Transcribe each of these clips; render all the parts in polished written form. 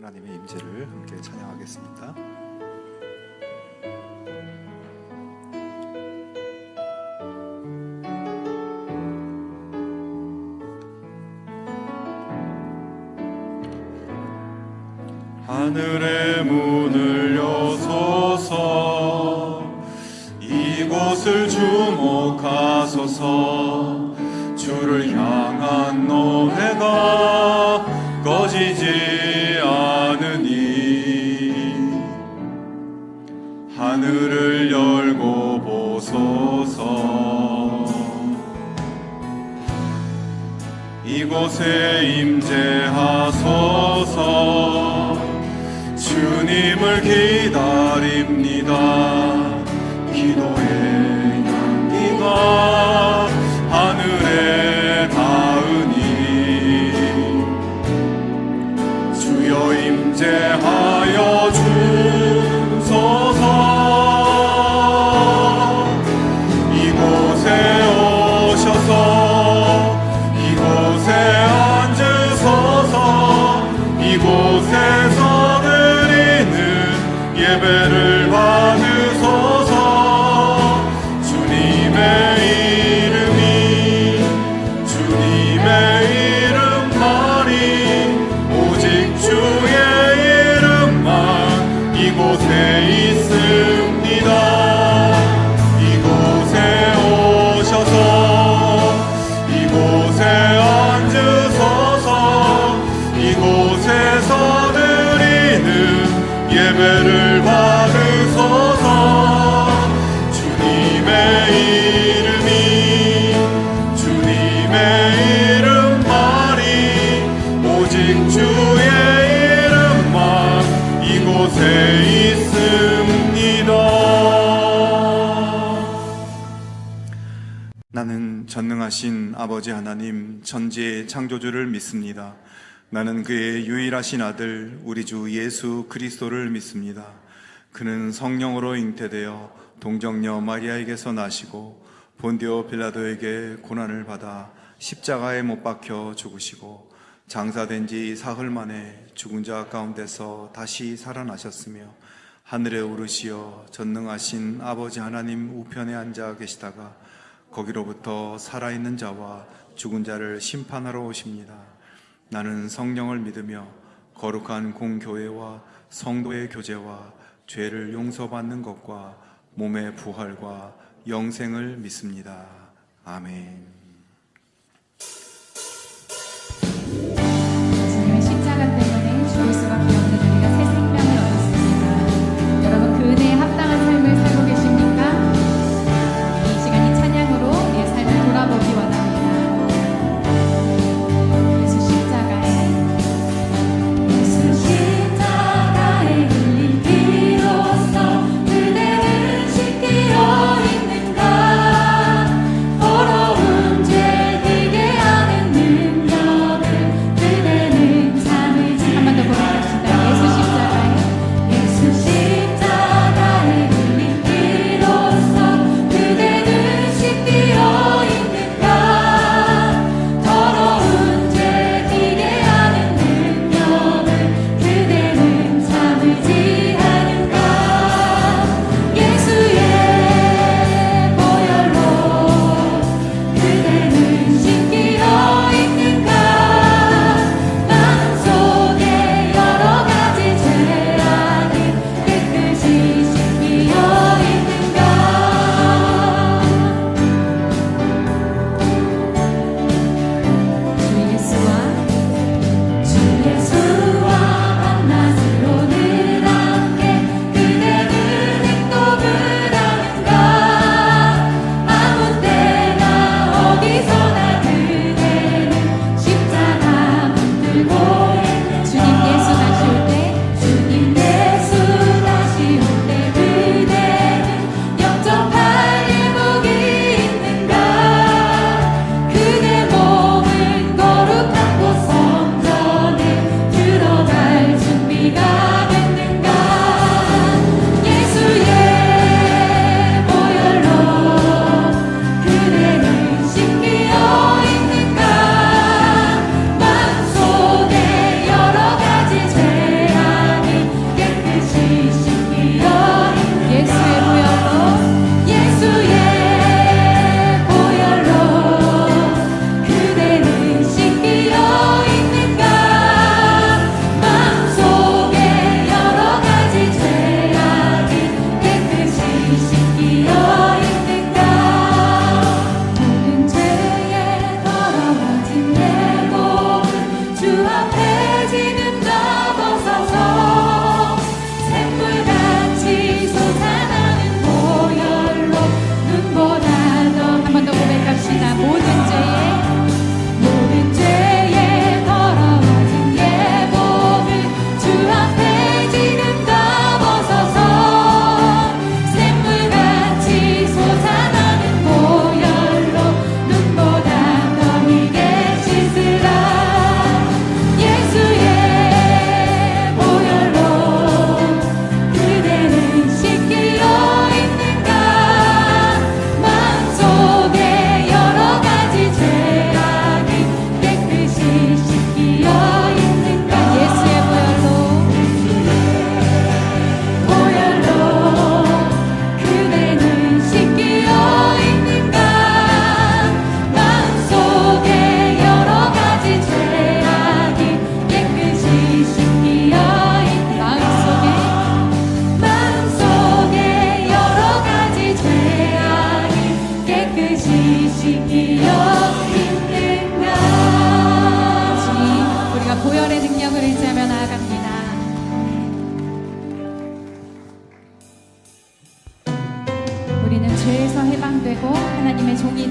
하나님의 임재를 함께 찬양하겠습니다. 하늘의 문을 여소서, 이곳을 주목하소서. 주를 향한 노래가 꺼지지 않으니 하늘을 열고 보소서. 이곳에 임재하소서. 주님을 기다립니다. 기도의 향기가 하늘에 닿으니 주여 임재하여 주소서. 이곳에 오셔서 이곳에 앉으소서. 이곳에서 예배를 받으소서. 주님의 이름만이 오직 주의 이름만 이곳에 있습니다. 이곳에 오셔서 이곳에 앉으소서. 이곳에서 드리는 예배를 받으소서. 주님의 이름만이 오직 주의 이름만 이곳에 있습니다. 나는 전능하신 아버지 하나님 천지의 창조주를 믿습니다. 나는 그의 유일하신 아들 우리 주 예수 그리스도를 믿습니다. 그는 성령으로 잉태되어 동정녀 마리아에게서 나시고 본디오 빌라도에게 고난을 받아 십자가에 못 박혀 죽으시고 장사된 지 사흘 만에 죽은 자 가운데서 다시 살아나셨으며 하늘에 오르시어 전능하신 아버지 하나님 우편에 앉아 계시다가 거기로부터 살아있는 자와 죽은 자를 심판하러 오십니다. 나는 성령을 믿으며 거룩한 공교회와 성도의 교제와 죄를 용서받는 것과 몸의 부활과 영생을 믿습니다. 아멘. 주님의 십자가 때문에 죽을 수밖에 없는 우리가 새 생명을 얻었습니다. 여러분 그 은혜에 합당한 삶을 살고 계십니까? 이 시간이 찬양으로 우리의 삶을 돌아보기 원합니다. 더러운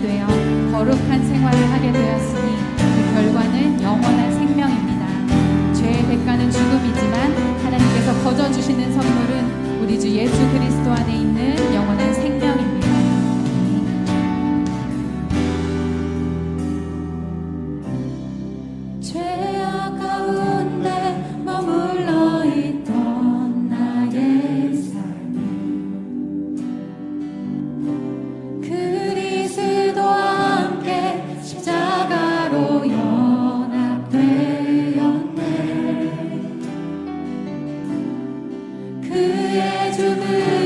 되어 거룩한 생활을 하게 되었으니 그 결과는 영원한 생명입니다. 죄의 대가는 죽음이지만 하나님께서 거저주시는 선물은 우리 주 예수 그리스도 안에 있는 영원한 생명입니다. 죄악 가운데 머물러 있던 나의 삶 그리스도와 함께 십자가로 연합되었네. 그의 죽음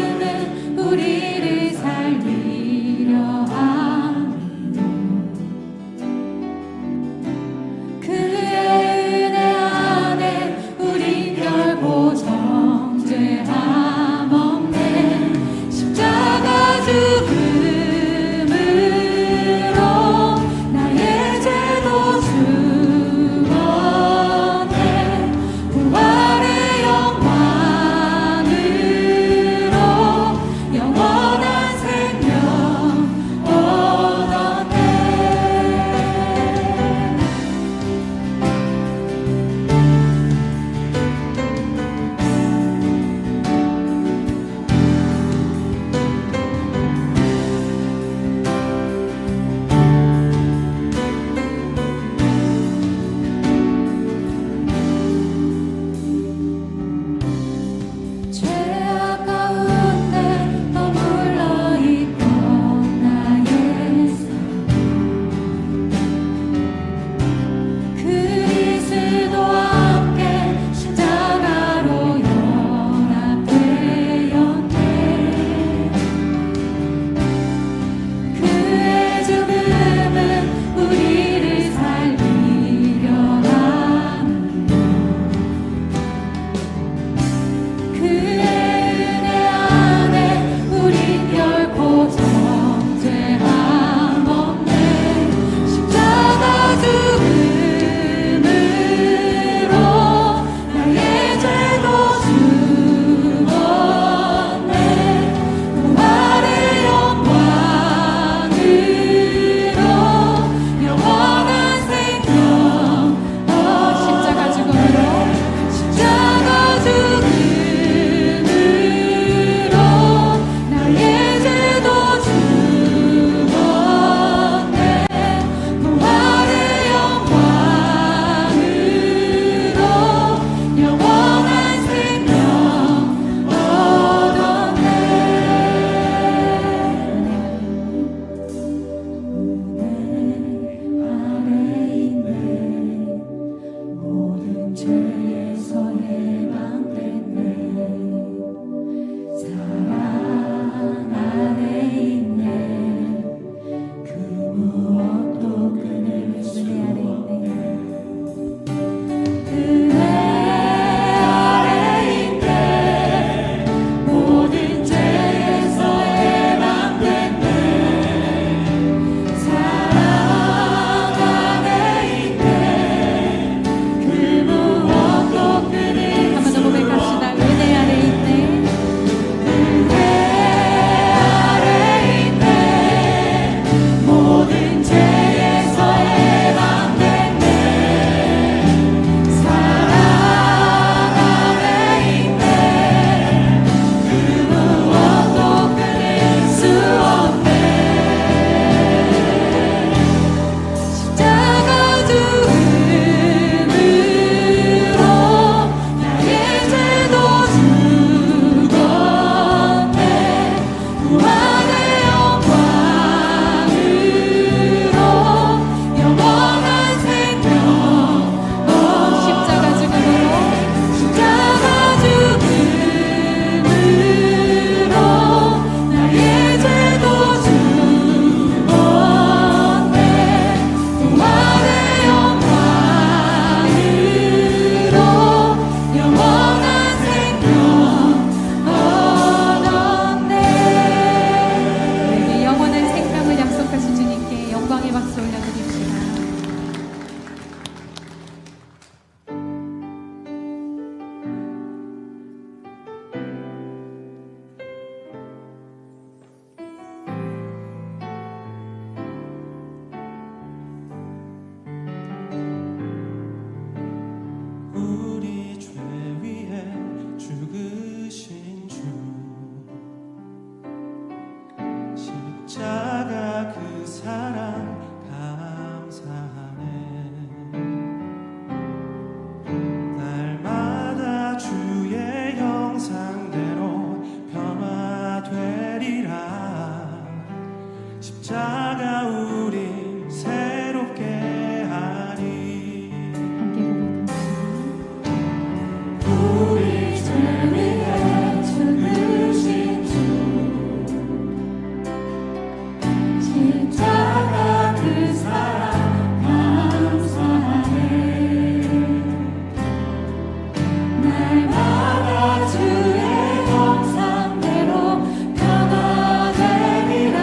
날마다 주의 형상대로 변화되리라.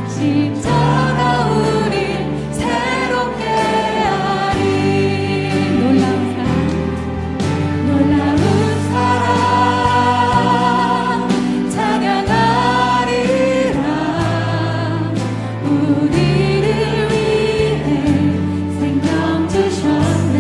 십자가 우릴 새롭게 하리. 놀라운 사랑 찬양하리라. 우리를 위해 생명 주셨네.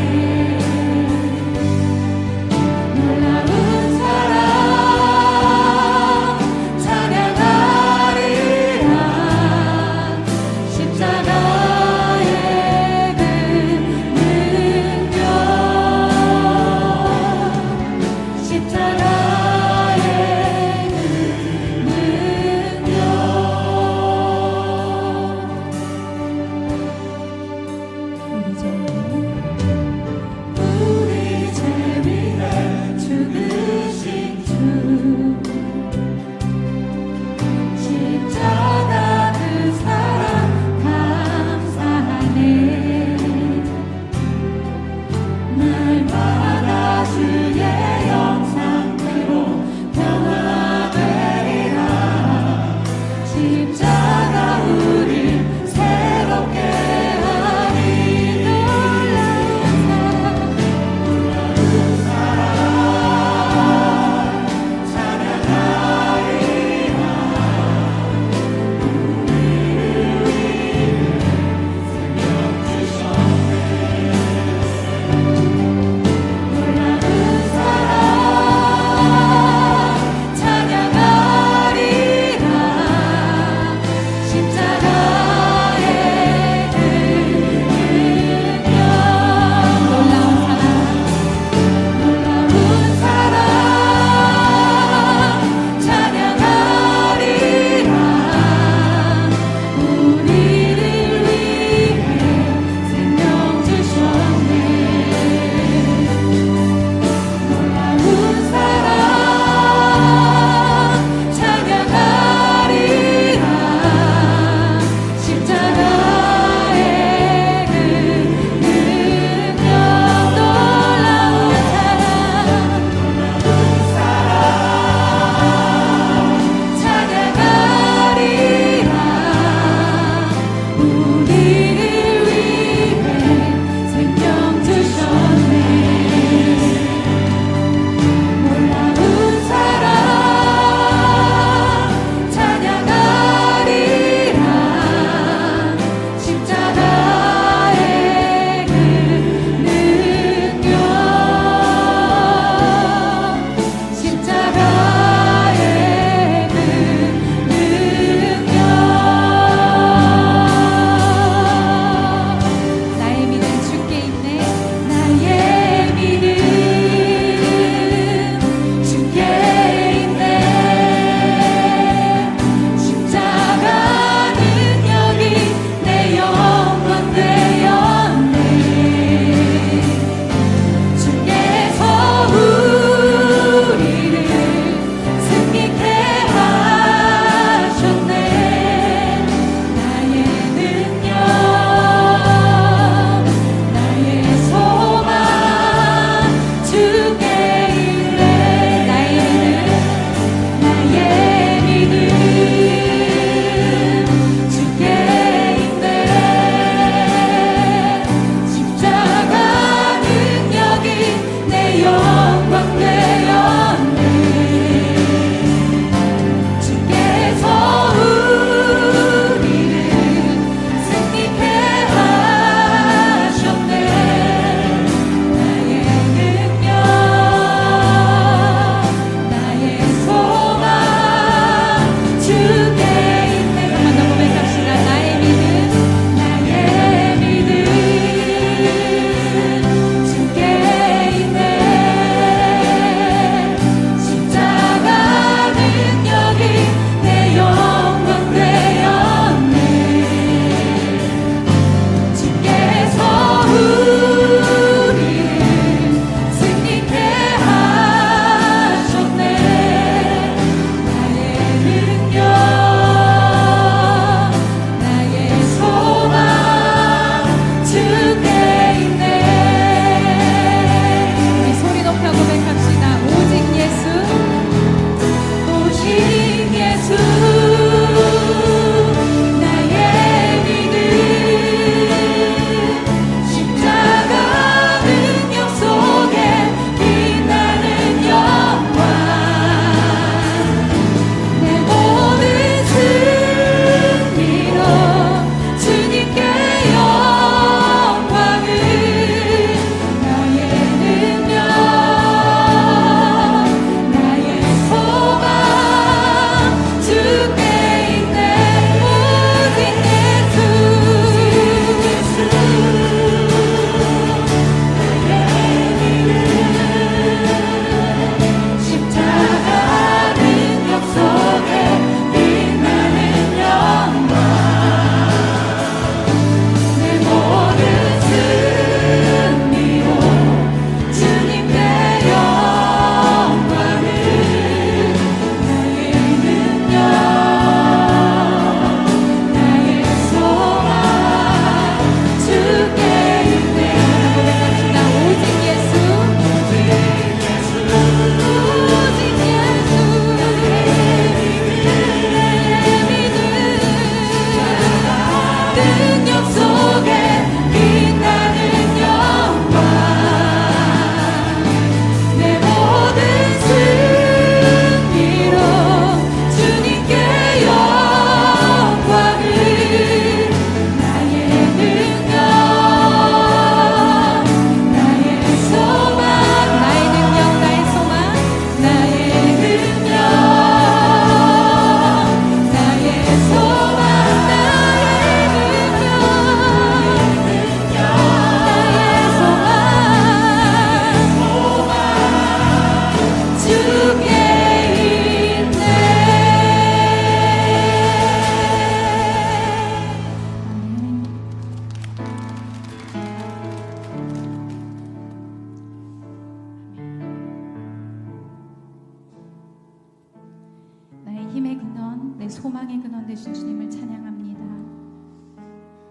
우리의 소망의 근원 되신 주님을 찬양합니다.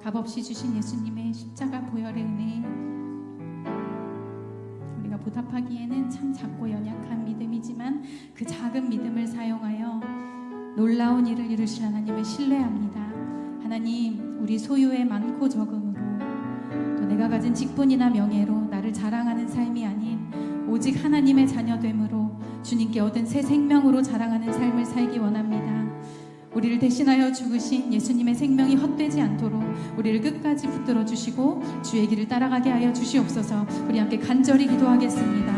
값없이 주신 예수님의 십자가 보혈의 은혜, 우리가 보답하기에는 참 작고 연약한 믿음이지만 그 작은 믿음을 사용하여 놀라운 일을 이루실 하나님을 신뢰합니다. 하나님, 우리 소유의 많고 적음으로 또 내가 가진 직분이나 명예로 나를 자랑하는 삶이 아닌 오직 하나님의 자녀됨으로 주님께 얻은 새 생명으로 자랑하는 삶을 살기 원합니다. 우리를 대신하여 죽으신 예수님의 생명이 헛되지 않도록 우리를 끝까지 붙들어 주시고 주의 길을 따라가게 하여 주시옵소서. 우리 함께 간절히 기도하겠습니다.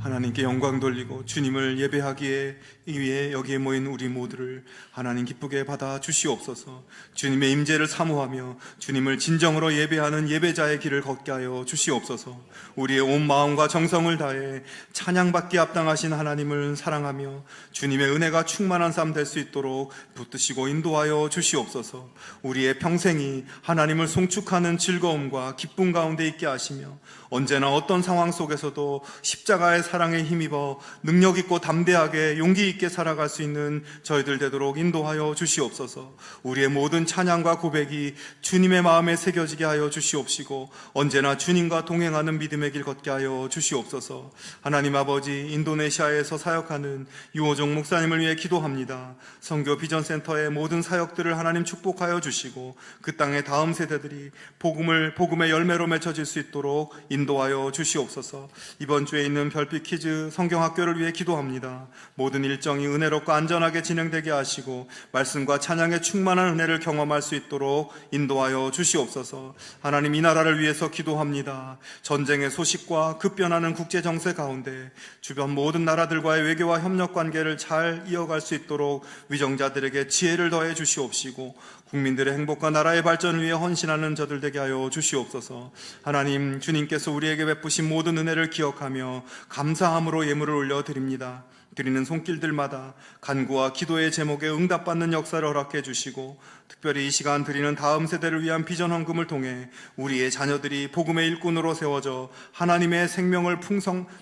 하나님께 영광 돌리고 주님을 예배하기에 위해 여기에 모인 우리 모두를 하나님 기쁘게 받아 주시옵소서. 주님의 임재를 사모하며 주님을 진정으로 예배하는 예배자의 길을 걷게 하여 주시옵소서. 우리의 온 마음과 정성을 다해 찬양받기 합당하신 하나님을 사랑하며 주님의 은혜가 충만한 삶 될 수 있도록 붙드시고 인도하여 주시옵소서. 우리의 평생이 하나님을 송축하는 즐거움과 기쁨 가운데 있게 하시며 언제나 어떤 상황 속에서도 십자가의 사랑에 힘입어 능력 있고 담대하게 용기 있게 살아갈 수 있는 저희들 되도록 인도하여 주시옵소서. 우리의 모든 찬양과 고백이 주님의 마음에 새겨지게 하여 주시옵시고 언제나 주님과 동행하는 믿음의 길 걷게 하여 주시옵소서. 하나님 아버지, 인도네시아에서 사역하는 유호종 목사님을 위해 기도합니다. 선교 비전센터의 모든 사역들을 하나님 축복하여 주시고 그 땅의 다음 세대들이 복음의 열매로 맺혀질 수 있도록 인도하여 주시옵소서. 이번 주에 있는 별빛 키즈 성경학교를 위해 기도합니다. 모든 일정이 은혜롭고 안전하게 진행되게 하시고 말씀과 찬양의 충만한 은혜를 경험할 수 있도록 인도하여 주시옵소서. 하나님, 이 나라를 위해서 기도합니다. 전쟁의 소식과 급변하는 국제 정세 가운데 주변 모든 나라들과의 외교와 협력 관계를 잘 이어갈 수 있도록 위정자들에게 지혜를 더해 주시옵시고 국민들의 행복과 나라의 발전을 위해 헌신하는 저들 되게 하여 주시옵소서. 하나님, 주님께서 우리에게 베푸신 모든 은혜를 기억하며 감사함으로 예물을 올려드립니다. 드리는 손길들마다 간구와 기도의 제목에 응답받는 역사를 허락해 주시고 특별히 이 시간 드리는 다음 세대를 위한 비전 헌금을 통해 우리의 자녀들이 복음의 일꾼으로 세워져 하나님의 생명을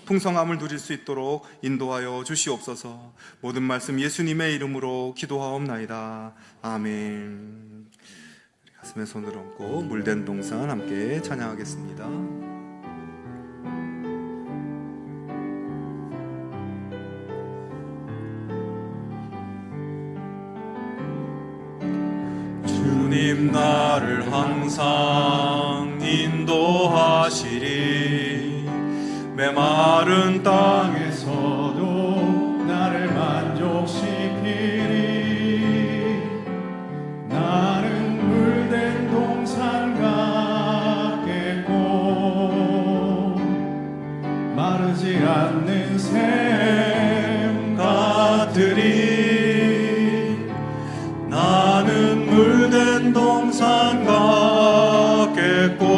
풍성함을 누릴 수 있도록 인도하여 주시옵소서. 모든 말씀 예수님의 이름으로 기도하옵나이다. 아멘. 가슴에 손을 얹고 물된 동산 함께 찬양하겠습니다. 주님 나를 항상 인도하시리. 메마른 땅에서도 나를 만족시키리. 나는 물된 동산 같겠고 마르지 않는 샘 같으리. 나는 물된 동산 같겠고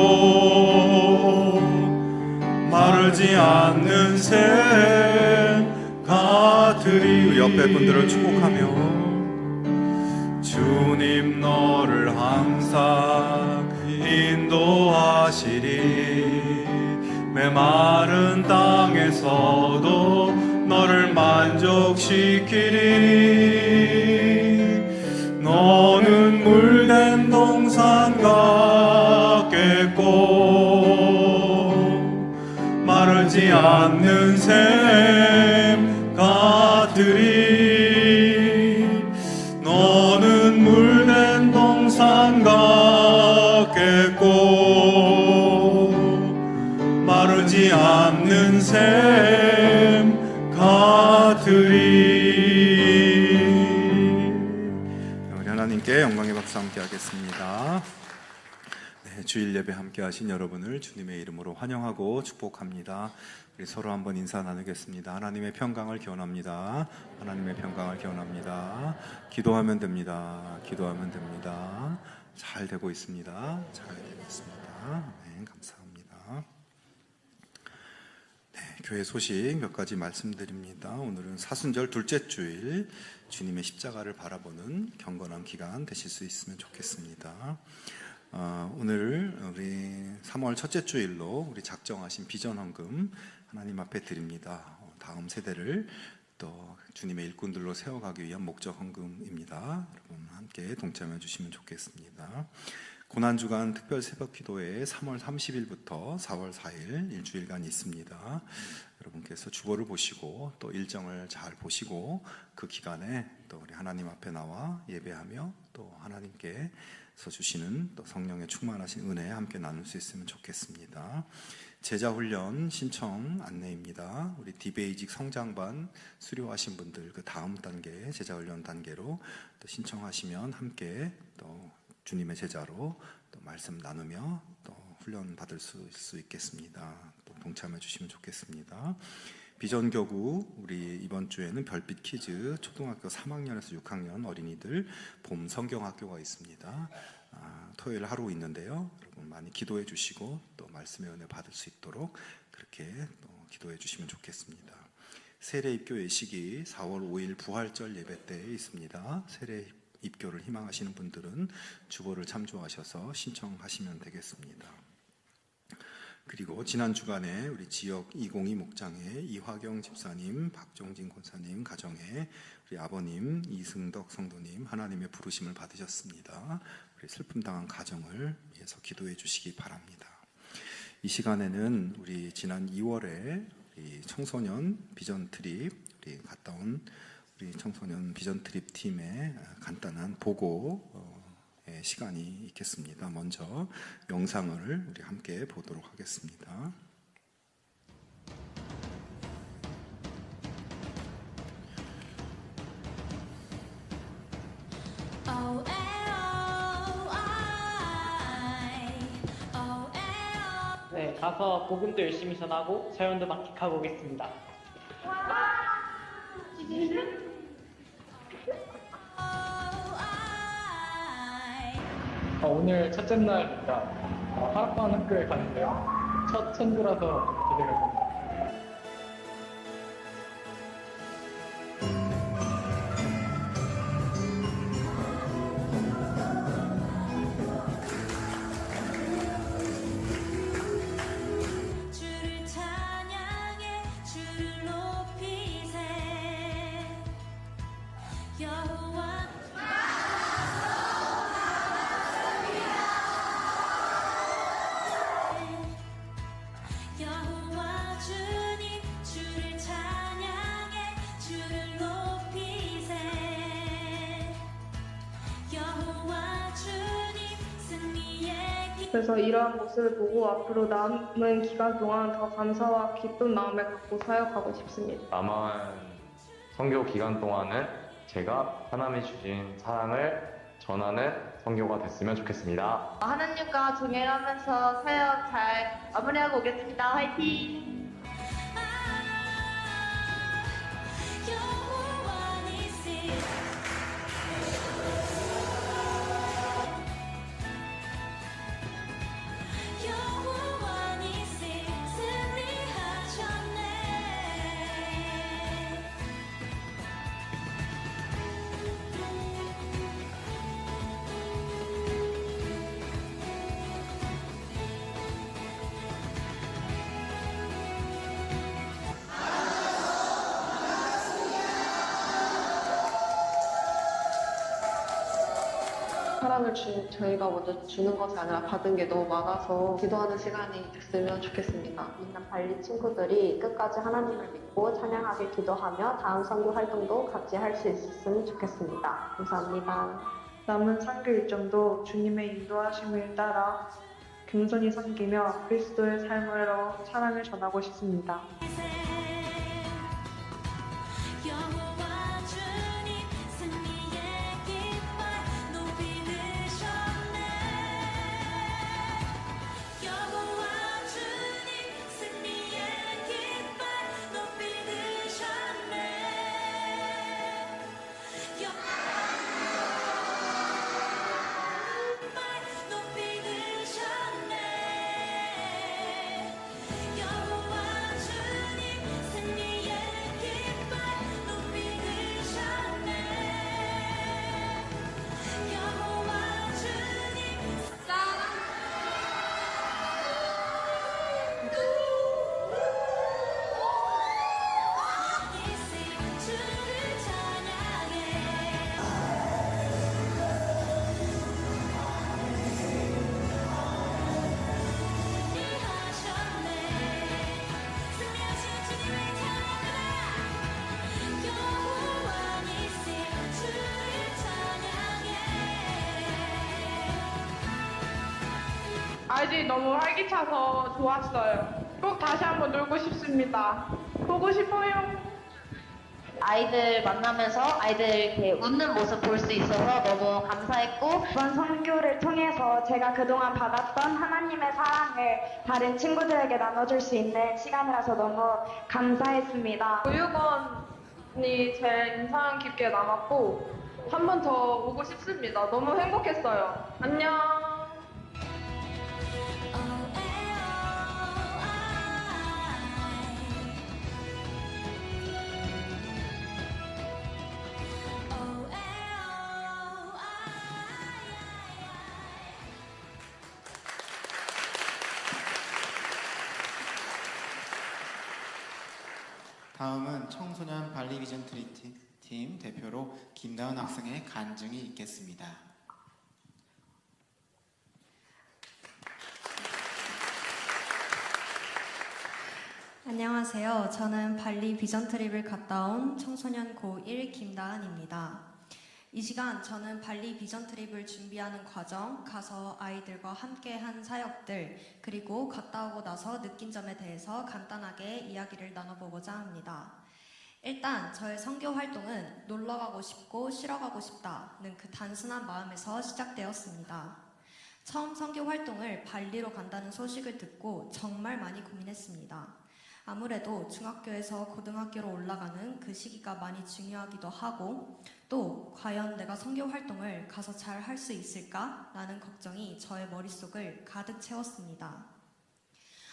마르지 않는 샘 같으리. 우리 옆에 분들을 축복하며 주님 너를 항상 인도하시리. 메마른 땅에서도 너를 만족시키리. 너는 물된 동산 같겠고 마르지 않는 샘 같으리. 너는 물된 동산 같겠고 마르지 않는 샘 같으리. 우리 하나님께 영광의 박수 함께 하겠습니다. 네, 주일 예배 함께 하신 여러분을 주님의 이름으로 환영하고 축복합니다. 우리 서로 한번 인사 나누겠습니다. 하나님의 평강을 기원합니다. 하나님의 평강을 기원합니다. 기도하면 됩니다. 기도하면 됩니다. 잘 되고 있습니다. 잘 되고 있습니다. 네, 감사합니다. 네, 교회 소식 몇 가지 말씀드립니다. 오늘은 사순절 둘째 주일, 주님의 십자가를 바라보는 경건한 기간 되실 수 있으면 좋겠습니다. 오늘 우리 3월 첫째 주일로 우리 작정하신 비전 헌금 하나님 앞에 드립니다. 다음 세대를 또 주님의 일꾼들로 세워가기 위한 목적 헌금입니다. 여러분 함께 동참해 주시면 좋겠습니다. 고난주간 특별 새벽기도회 3월 30일부터 4월 4일 일주일간 있습니다. 여러분께서 주보를 보시고 또 일정을 잘 보시고 그 기간에 또 우리 하나님 앞에 나와 예배하며 또 하나님께서 주시는 또 성령의 충만하신 은혜에 함께 나눌 수 있으면 좋겠습니다. 제자훈련 신청 안내입니다. 우리 디베이직 성장반 수료하신 분들 그 다음 단계 제자훈련 단계로 또 신청하시면 함께 또 주님의 제자로 또 말씀 나누며 또 훈련 받을 수 있겠습니다. 또 동참해 주시면 좋겠습니다. 비전교구 우리 이번 주에는 별빛 키즈 초등학교 3학년에서 6학년 어린이들 봄 성경학교가 있습니다. 토요일 하루 있는데요. 여러분 많이 기도해 주시고 또 말씀의 은혜 받을 수 있도록 그렇게 또 기도해 주시면 좋겠습니다. 세례 입교 예식이 4월 5일 부활절 예배 때에 있습니다. 세례 입교를 희망하시는 분들은 주보를 참조하셔서 신청하시면 되겠습니다. 그리고 지난 주간에 우리 지역 202 목장회 이화경 집사님, 박종진 권사님 가정에 우리 아버님 이승덕 성도님 하나님의 부르심을 받으셨습니다. 우리 슬픔 당한 가정을 위해서 기도해 주시기 바랍니다. 이 시간에는 우리 지난 2월에 우리 청소년 비전 트립 우리 갔다 온 우리 청소년 비전 트립 팀의 간단한 보고 시간이 있겠습니다. 먼저 영상을 우리 함께 보도록 하겠습니다. 네, 가서 복음도 열심히 전하고 자연도 만끽하고 오겠습니다. 오늘 첫째 날입니다. 하락반 학교에 가는데요. 첫 천주라서 좀 기대가 됩니다. 주를 찬양해 주를 높이세 여호와 여호와 주님 주를 찬양해 주를 높이세 여호와 주님 그래서 이러한 모습을 보고 앞으로 남은 기간 동안 더 감사와 기쁜 마음을 갖고 사역하고 싶습니다. 남은 선교 기간 동안은 제가 하나님이 주신 사랑을 전하는 선교가 됐으면 좋겠습니다. 하나님과 동행하면서 사역 잘 마무리하고 오겠습니다. 화이팅! 영원히시 영원히시 승리하셨네. 사랑을 저희가 먼저 주는 것이 아니라 받은 게 너무 많아서 기도하는 시간이 됐으면 좋겠습니다. 있는 발리 친구들이 끝까지 하나님을 믿고 찬양하게 기도하며 다음 선교 활동도 같이 할 수 있었으면 좋겠습니다. 감사합니다. 남은 선교 일정도 주님의 인도하심을 따라 겸손히 섬기며 그리스도의 삶으로 사랑을 전하고 싶습니다. 여호와 주님 승리의 깃발 높이 드셨네. 여호와 주님 승리의 깃발 높이 드셨네. 높이 드셨네. 여호와 주님 승리의 깃발 높이 드셨네. 여호와 주님 주를 찬양해. 승리하신 주님을 찬양하라. 여호와 니시 주를 찬양해. 아이들이 너무 활기차서 좋았어요. 꼭 다시 한번 놀고 싶습니다. 보고 싶어요. 아이들 만나면서 아이들 이렇게 웃는 모습 볼 수 있어서 너무 감사했고 이번 선교를 통해서 제가 그동안 받았던 하나님의 사랑을 다른 친구들에게 나눠줄 수 있는 시간이라서 너무 감사했습니다. 교육원이 제일 인상 깊게 남았고 한 번 더 오고 싶습니다. 너무 행복했어요. 안녕. 다음은 청소년 발리비전 트리팀 대표로 김다은 학생의 간증이 있겠습니다. 안녕하세요. 저는 발리 비전 트립을 갔다 온 청소년 고1 김다은입니다. 이 시간 저는 발리 비전 트립을 준비하는 과정, 가서 아이들과 함께 한 사역들, 그리고 갔다 오고 나서 느낀 점에 대해서 간단하게 이야기를 나눠보고자 합니다. 일단 저의 선교 활동은 놀러 가고 싶고 쉬러 가고 싶다는 그 단순한 마음에서 시작되었습니다. 처음 선교 활동을 발리로 간다는 소식을 듣고 정말 많이 고민했습니다. 아무래도 중학교에서 고등학교로 올라가는 그 시기가 많이 중요하기도 하고 또 과연 내가 선교 활동을 가서 잘 할 수 있을까라는 걱정이 저의 머릿속을 가득 채웠습니다.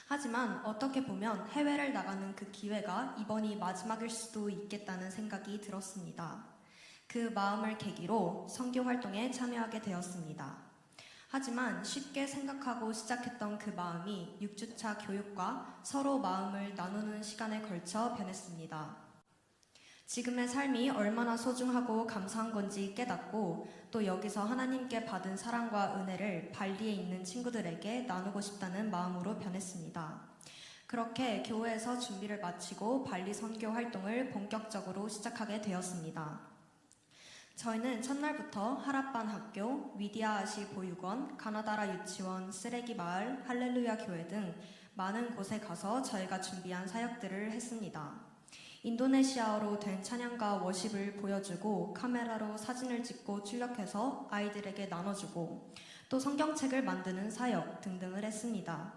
하지만 어떻게 보면 해외를 나가는 그 기회가 이번이 마지막일 수도 있겠다는 생각이 들었습니다. 그 마음을 계기로 선교 활동에 참여하게 되었습니다. 하지만 쉽게 생각하고 시작했던 그 마음이 6주차 교육과 서로 마음을 나누는 시간에 걸쳐 변했습니다. 지금의 삶이 얼마나 소중하고 감사한 건지 깨닫고 또 여기서 하나님께 받은 사랑과 은혜를 발리에 있는 친구들에게 나누고 싶다는 마음으로 변했습니다. 그렇게 교회에서 준비를 마치고 발리 선교 활동을 본격적으로 시작하게 되었습니다. 저희는 첫날부터 하랏반 학교, 위디아아시 보육원, 가나다라 유치원, 쓰레기 마을, 할렐루야 교회 등 많은 곳에 가서 저희가 준비한 사역들을 했습니다. 인도네시아어로 된 찬양과 워십을 보여주고 카메라로 사진을 찍고 출력해서 아이들에게 나눠주고 또 성경책을 만드는 사역 등등을 했습니다.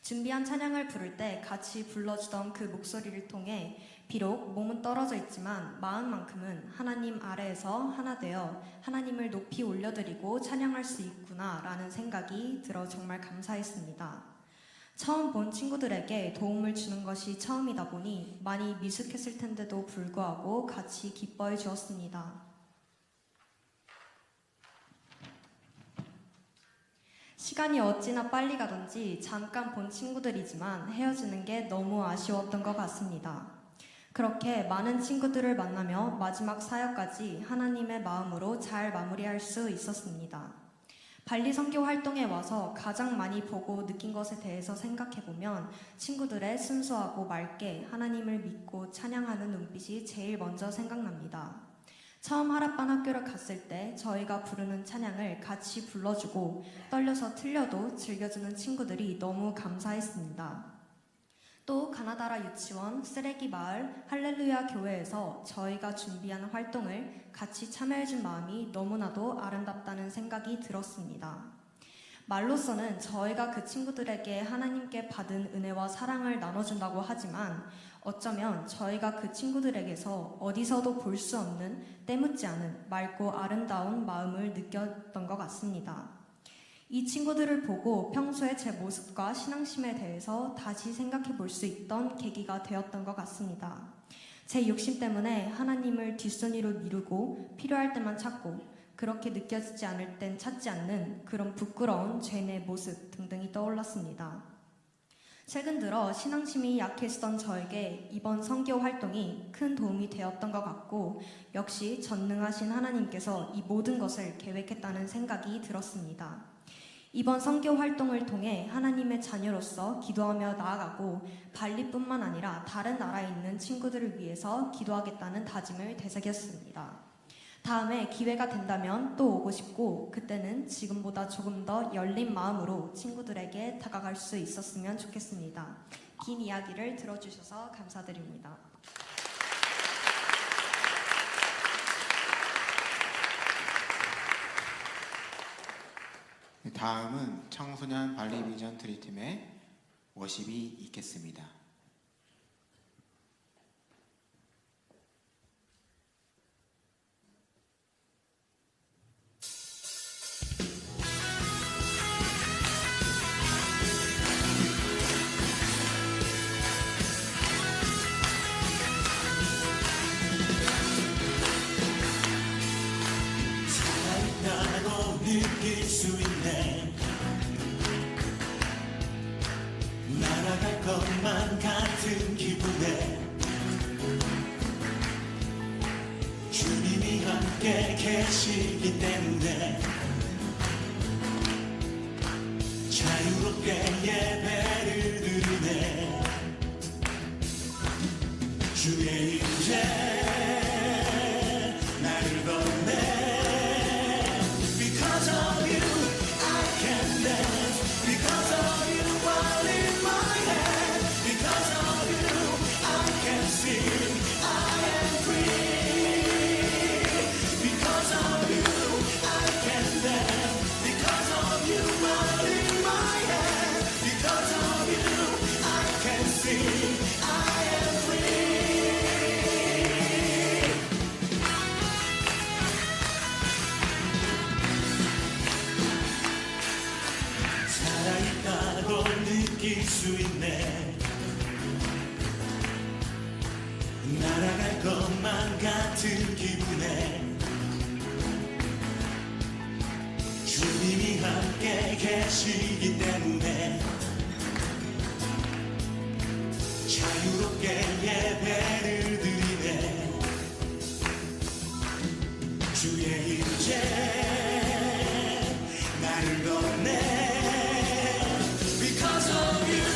준비한 찬양을 부를 때 같이 불러주던 그 목소리를 통해 비록 몸은 떨어져 있지만 마음만큼은 하나님 아래에서 하나 되어 하나님을 높이 올려드리고 찬양할 수 있구나라는 생각이 들어 정말 감사했습니다. 처음 본 친구들에게 도움을 주는 것이 처음이다 보니 많이 미숙했을 텐데도 불구하고 같이 기뻐해 주었습니다. 시간이 어찌나 빨리 가던지 잠깐 본 친구들이지만 헤어지는 게 너무 아쉬웠던 것 같습니다. 그렇게 많은 친구들을 만나며 마지막 사역까지 하나님의 마음으로 잘 마무리할 수 있었습니다. 발리 선교 활동에 와서 가장 많이 보고 느낀 것에 대해서 생각해보면 친구들의 순수하고 맑게 하나님을 믿고 찬양하는 눈빛이 제일 먼저 생각납니다. 처음 하랏반 학교를 갔을 때 저희가 부르는 찬양을 같이 불러주고 떨려서 틀려도 즐겨주는 친구들이 너무 감사했습니다. 또 가나다라 유치원, 쓰레기 마을, 할렐루야 교회에서 저희가 준비한 활동을 같이 참여해준 마음이 너무나도 아름답다는 생각이 들었습니다. 말로서는 저희가 그 친구들에게 하나님께 받은 은혜와 사랑을 나눠준다고 하지만 어쩌면 저희가 그 친구들에게서 어디서도 볼 수 없는 때묻지 않은 맑고 아름다운 마음을 느꼈던 것 같습니다. 이 친구들을 보고 평소에 제 모습과 신앙심에 대해서 다시 생각해 볼 수 있던 계기가 되었던 것 같습니다. 제 욕심 때문에 하나님을 뒷순위로 미루고 필요할 때만 찾고 그렇게 느껴지지 않을 땐 찾지 않는 그런 부끄러운 죄인의 모습 등등이 떠올랐습니다. 최근 들어 신앙심이 약해지던 저에게 이번 선교 활동이 큰 도움이 되었던 것 같고 역시 전능하신 하나님께서 이 모든 것을 계획했다는 생각이 들었습니다. 이번 선교 활동을 통해 하나님의 자녀로서 기도하며 나아가고 발리뿐만 아니라 다른 나라에 있는 친구들을 위해서 기도하겠다는 다짐을 되새겼습니다. 다음에 기회가 된다면 또 오고 싶고 그때는 지금보다 조금 더 열린 마음으로 친구들에게 다가갈 수 있었으면 좋겠습니다. 긴 이야기를 들어주셔서 감사드립니다. 다음은 청소년 발리 비전 트리팀의 워십이 있겠습니다. 느낄 수 있네. 날아갈 것만 같은 기분에 주님이 함께 계시기 때문에 자유롭게 예배를 드리네. 주의 임재 나를 건네. Because of you, I can dance. Because of you, while in my hand. Because of you, I can sing. I am free. Because of you, I can dance. Because of you, while in my hand. Because of you, I can sing. I am free. 살아있다고 느낄 수 있네. 날아갈 것만 같은 기분에 주님이 함께 계시기 때문에 자유롭게 예배를 드리네. 주의 임재 나를 건네. Because of you,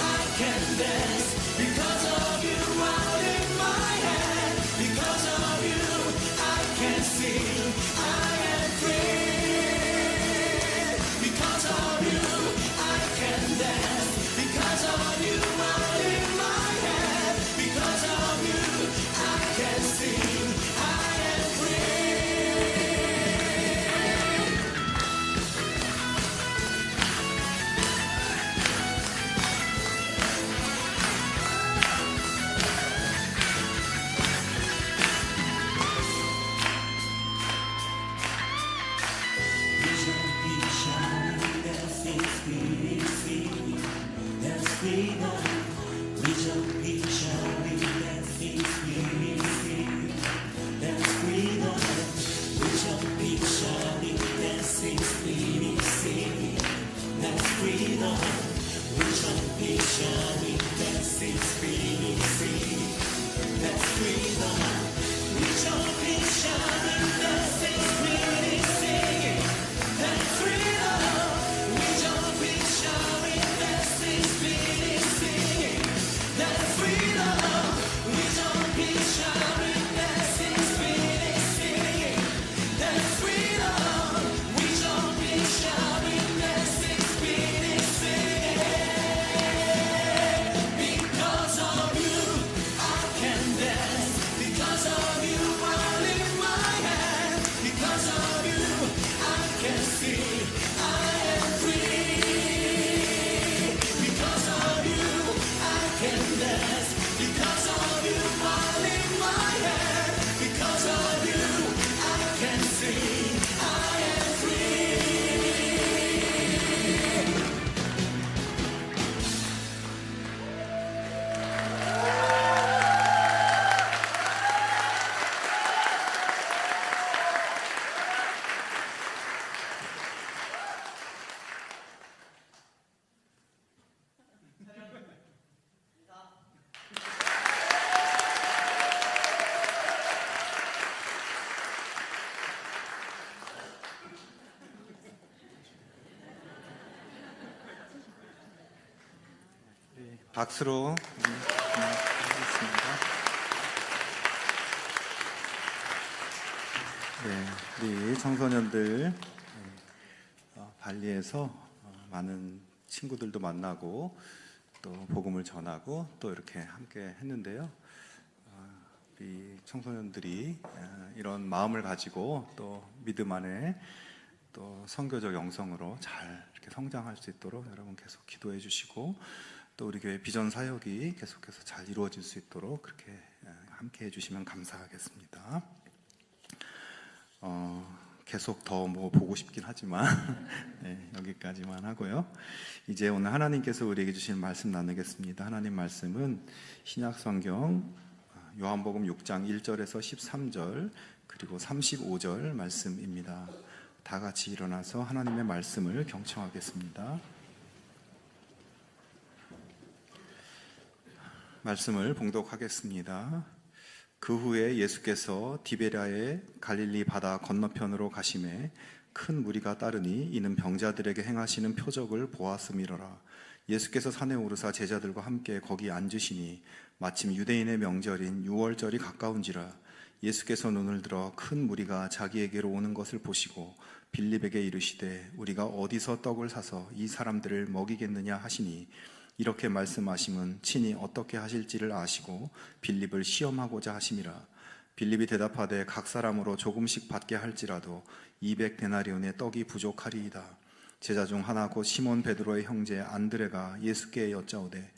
I can dance. Because of you, out in my hand. Because of you, I can can sing, I am free. Because of you, I can dance. Because of you, I lift my head. Because of you, I can sing, I am free. 박수로 하겠습니다. 네, 우리 청소년들 발리에서 많은 친구들도 만나고 또 복음을 전하고 또 이렇게 함께 했는데요. 우리 청소년들이 이런 마음을 가지고 또 믿음 안에 또 선교적 영성으로 잘 이렇게 성장할 수 있도록 여러분 계속 기도해 주시고 또 우리 교회 비전 사역이 계속해서 잘 이루어질 수 있도록 그렇게 함께 해주시면 감사하겠습니다. 계속 더 뭐 보고 싶긴 하지만 네, 여기까지만 하고요. 이제 오늘 하나님께서 우리에게 주신 말씀 나누겠습니다. 하나님 말씀은 신약성경 요한복음 6장 1절에서 13절 그리고 35절 말씀입니다. 다 같이 일어나서 하나님의 말씀을 경청하겠습니다. 말씀을 봉독하겠습니다. 그 후에 예수께서 디베랴의 갈릴리 바다 건너편으로 가심에 큰 무리가 따르니 이는 병자들에게 행하시는 표적을 보았음이로라. 예수께서 산에 오르사 제자들과 함께 거기 앉으시니 마침 유대인의 명절인 유월절이 가까운지라. 예수께서 눈을 들어 큰 무리가 자기에게로 오는 것을 보시고 빌립에게 이르시되 우리가 어디서 떡을 사서 이 사람들을 먹이겠느냐 하시니 이렇게 말씀하심은 친히 어떻게 하실지를 아시고 빌립을 시험하고자 하심이라. 빌립이 대답하되 각 사람으로 조금씩 받게 할지라도 200데나리온의 떡이 부족하리이다. 제자 중 하나 곧 시몬 베드로의 형제 안드레가 예수께 여짜오되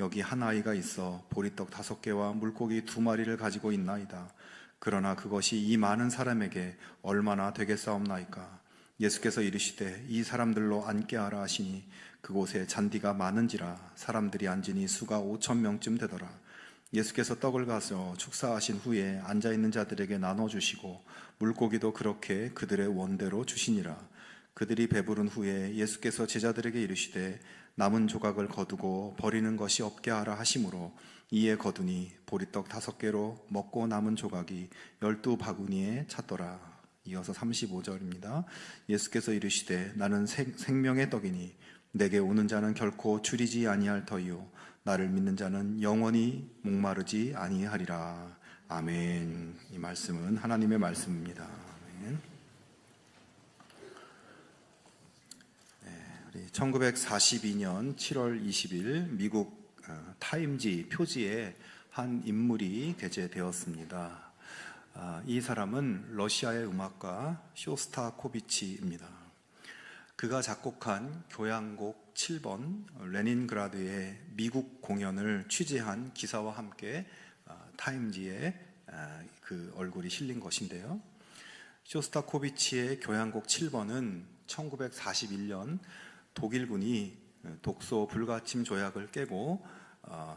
여기 한 아이가 있어 보리떡 5개와 물고기 2마리를 가지고 있나이다. 그러나 그것이 이 많은 사람에게 얼마나 되겠사옵나이까. 예수께서 이르시되 이 사람들로 앉게 하라 하시니 그곳에 잔디가 많은지라 사람들이 앉으니 수가 5,000명쯤 되더라. 예수께서 떡을 가져 축사하신 후에 앉아있는 자들에게 나눠주시고 물고기도 그렇게 그들의 원대로 주시니라. 그들이 배부른 후에 예수께서 제자들에게 이르시되 남은 조각을 거두고 버리는 것이 없게 하라 하심으로 이에 거두니 보리떡 5개로 먹고 남은 조각이 12바구니에 찼더라. 이어서 35절입니다. 예수께서 이르시되 나는 생명의 떡이니 내게 오는 자는 결코 줄이지 아니할 터이요 나를 믿는 자는 영원히 목마르지 아니하리라. 아멘. 이 말씀은 하나님의 말씀입니다. 아멘. 1942년 7월 20일 미국 타임지 표지에 한 인물이 게재되었습니다. 이 사람은 러시아의 음악가 쇼스타코비치입니다. 그가 작곡한 교향곡 7번 레닌그라드의 미국 공연을 취재한 기사와 함께 타임지에 그 얼굴이 실린 것인데요. 쇼스타코비치의 교향곡 7번은 1941년 독일군이 독소 불가침 조약을 깨고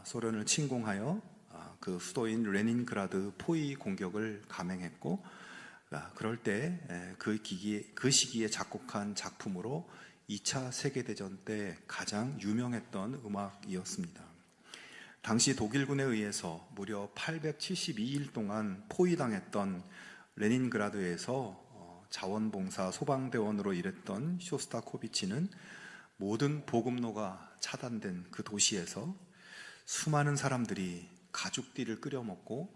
소련을 침공하여 그 수도인 레닌그라드 포위 공격을 감행했고, 그럴 때 그 시기에 작곡한 작품으로 2차 세계대전 때 가장 유명했던 음악이었습니다. 당시 독일군에 의해서 무려 872일 동안 포위당했던 레닌그라드에서 자원봉사 소방대원으로 일했던 쇼스타코비치는 모든 보급로가 차단된 그 도시에서 수많은 사람들이 가죽띠를 끓여 먹고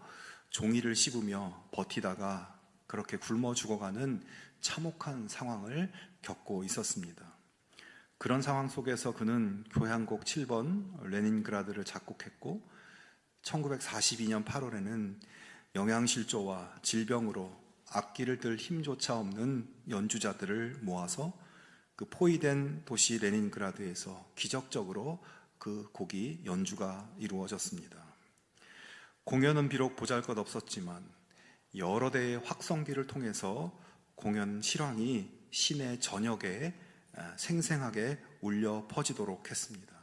종이를 씹으며 버티다가 그렇게 굶어 죽어가는 참혹한 상황을 겪고 있었습니다. 그런 상황 속에서 그는 교향곡 7번 레닌그라드를 작곡했고, 1942년 8월에는 영양실조와 질병으로 악기를 들 힘조차 없는 연주자들을 모아서 그 포위된 도시 레닌그라드에서 기적적으로 그 곡이 연주가 이루어졌습니다. 공연은 비록 보잘것없었지만 여러 대의 확성기를 통해서 공연 실황이 시내 전역에 생생하게 울려 퍼지도록 했습니다.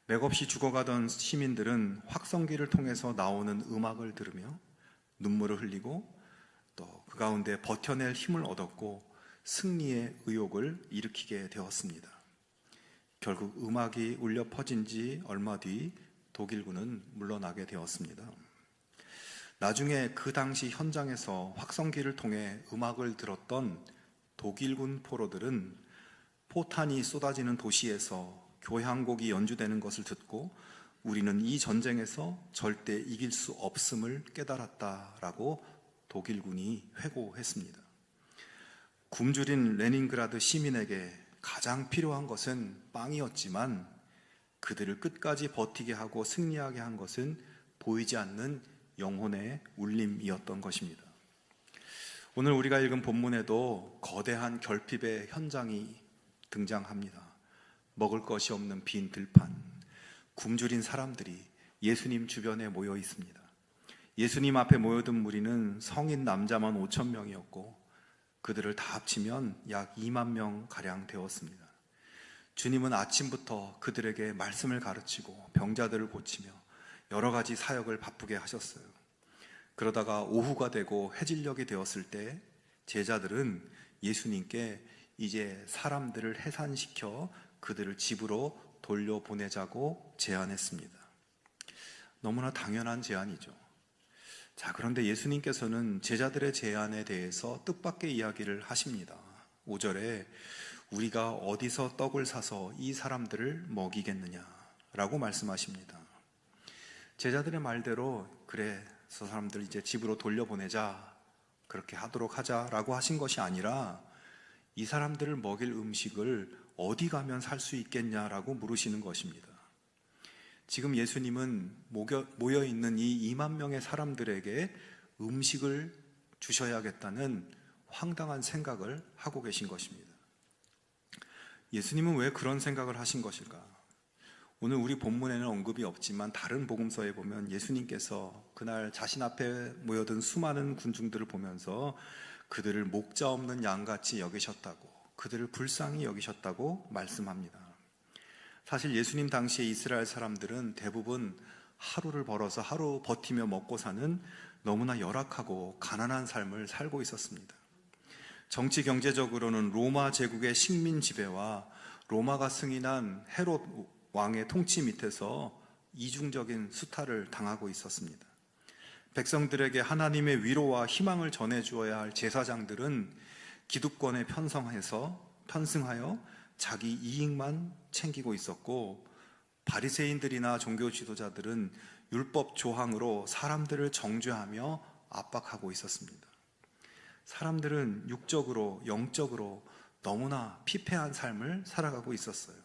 맥없이 죽어가던 시민들은 확성기를 통해서 나오는 음악을 들으며 눈물을 흘리고 또 그 가운데 버텨낼 힘을 얻었고 승리의 의욕을 일으키게 되었습니다. 결국 음악이 울려 퍼진 지 얼마 뒤 독일군은 물러나게 되었습니다. 나중에 그 당시 현장에서 확성기를 통해 음악을 들었던 독일군 포로들은 포탄이 쏟아지는 도시에서 교향곡이 연주되는 것을 듣고 우리는 이 전쟁에서 절대 이길 수 없음을 깨달았다라고 독일군이 회고했습니다. 굶주린 레닌그라드 시민에게 가장 필요한 것은 빵이었지만 그들을 끝까지 버티게 하고 승리하게 한 것은 보이지 않는 영혼의 울림이었던 것입니다. 오늘 우리가 읽은 본문에도 거대한 결핍의 현장이 등장합니다. 먹을 것이 없는 빈 들판, 굶주린 사람들이 예수님 주변에 모여 있습니다. 예수님 앞에 모여든 무리는 성인 남자만 5,000명이었고 그들을 다 합치면 약 2만 명 가량 되었습니다. 주님은 아침부터 그들에게 말씀을 가르치고 병자들을 고치며 여러 가지 사역을 바쁘게 하셨어요. 그러다가 오후가 되고 해질녘이 되었을 때 제자들은 예수님께 이제 사람들을 해산시켜 그들을 집으로 돌려보내자고 제안했습니다. 너무나 당연한 제안이죠. 자, 그런데 예수님께서는 제자들의 제안에 대해서 뜻밖의 이야기를 하십니다. 5절에 우리가 어디서 떡을 사서 이 사람들을 먹이겠느냐라고 말씀하십니다. 제자들의 말대로 그래, 저 사람들 이제 집으로 돌려보내자, 그렇게 하도록 하자라고 하신 것이 아니라 이 사람들을 먹일 음식을 어디 가면 살 수 있겠냐라고 물으시는 것입니다. 지금 예수님은 모여있는 이 2만 명의 사람들에게 음식을 주셔야겠다는 황당한 생각을 하고 계신 것입니다. 예수님은 왜 그런 생각을 하신 것일까? 오늘 우리 본문에는 언급이 없지만 다른 복음서에 보면 예수님께서 그날 자신 앞에 모여든 수많은 군중들을 보면서 그들을 목자 없는 양같이 여기셨다고, 그들을 불쌍히 여기셨다고 말씀합니다. 사실 예수님 당시에 이스라엘 사람들은 대부분 하루를 벌어서 하루 버티며 먹고 사는 너무나 열악하고 가난한 삶을 살고 있었습니다. 정치 경제적으로는 로마 제국의 식민 지배와 로마가 승인한 헤롯 왕의 통치 밑에서 이중적인 수탈을 당하고 있었습니다. 백성들에게 하나님의 위로와 희망을 전해주어야 할 제사장들은 기득권에 편승하여 자기 이익만 챙기고 있었고, 바리새인들이나 종교 지도자들은 율법 조항으로 사람들을 정죄하며 압박하고 있었습니다. 사람들은 육적으로, 영적으로 너무나 피폐한 삶을 살아가고 있었어요.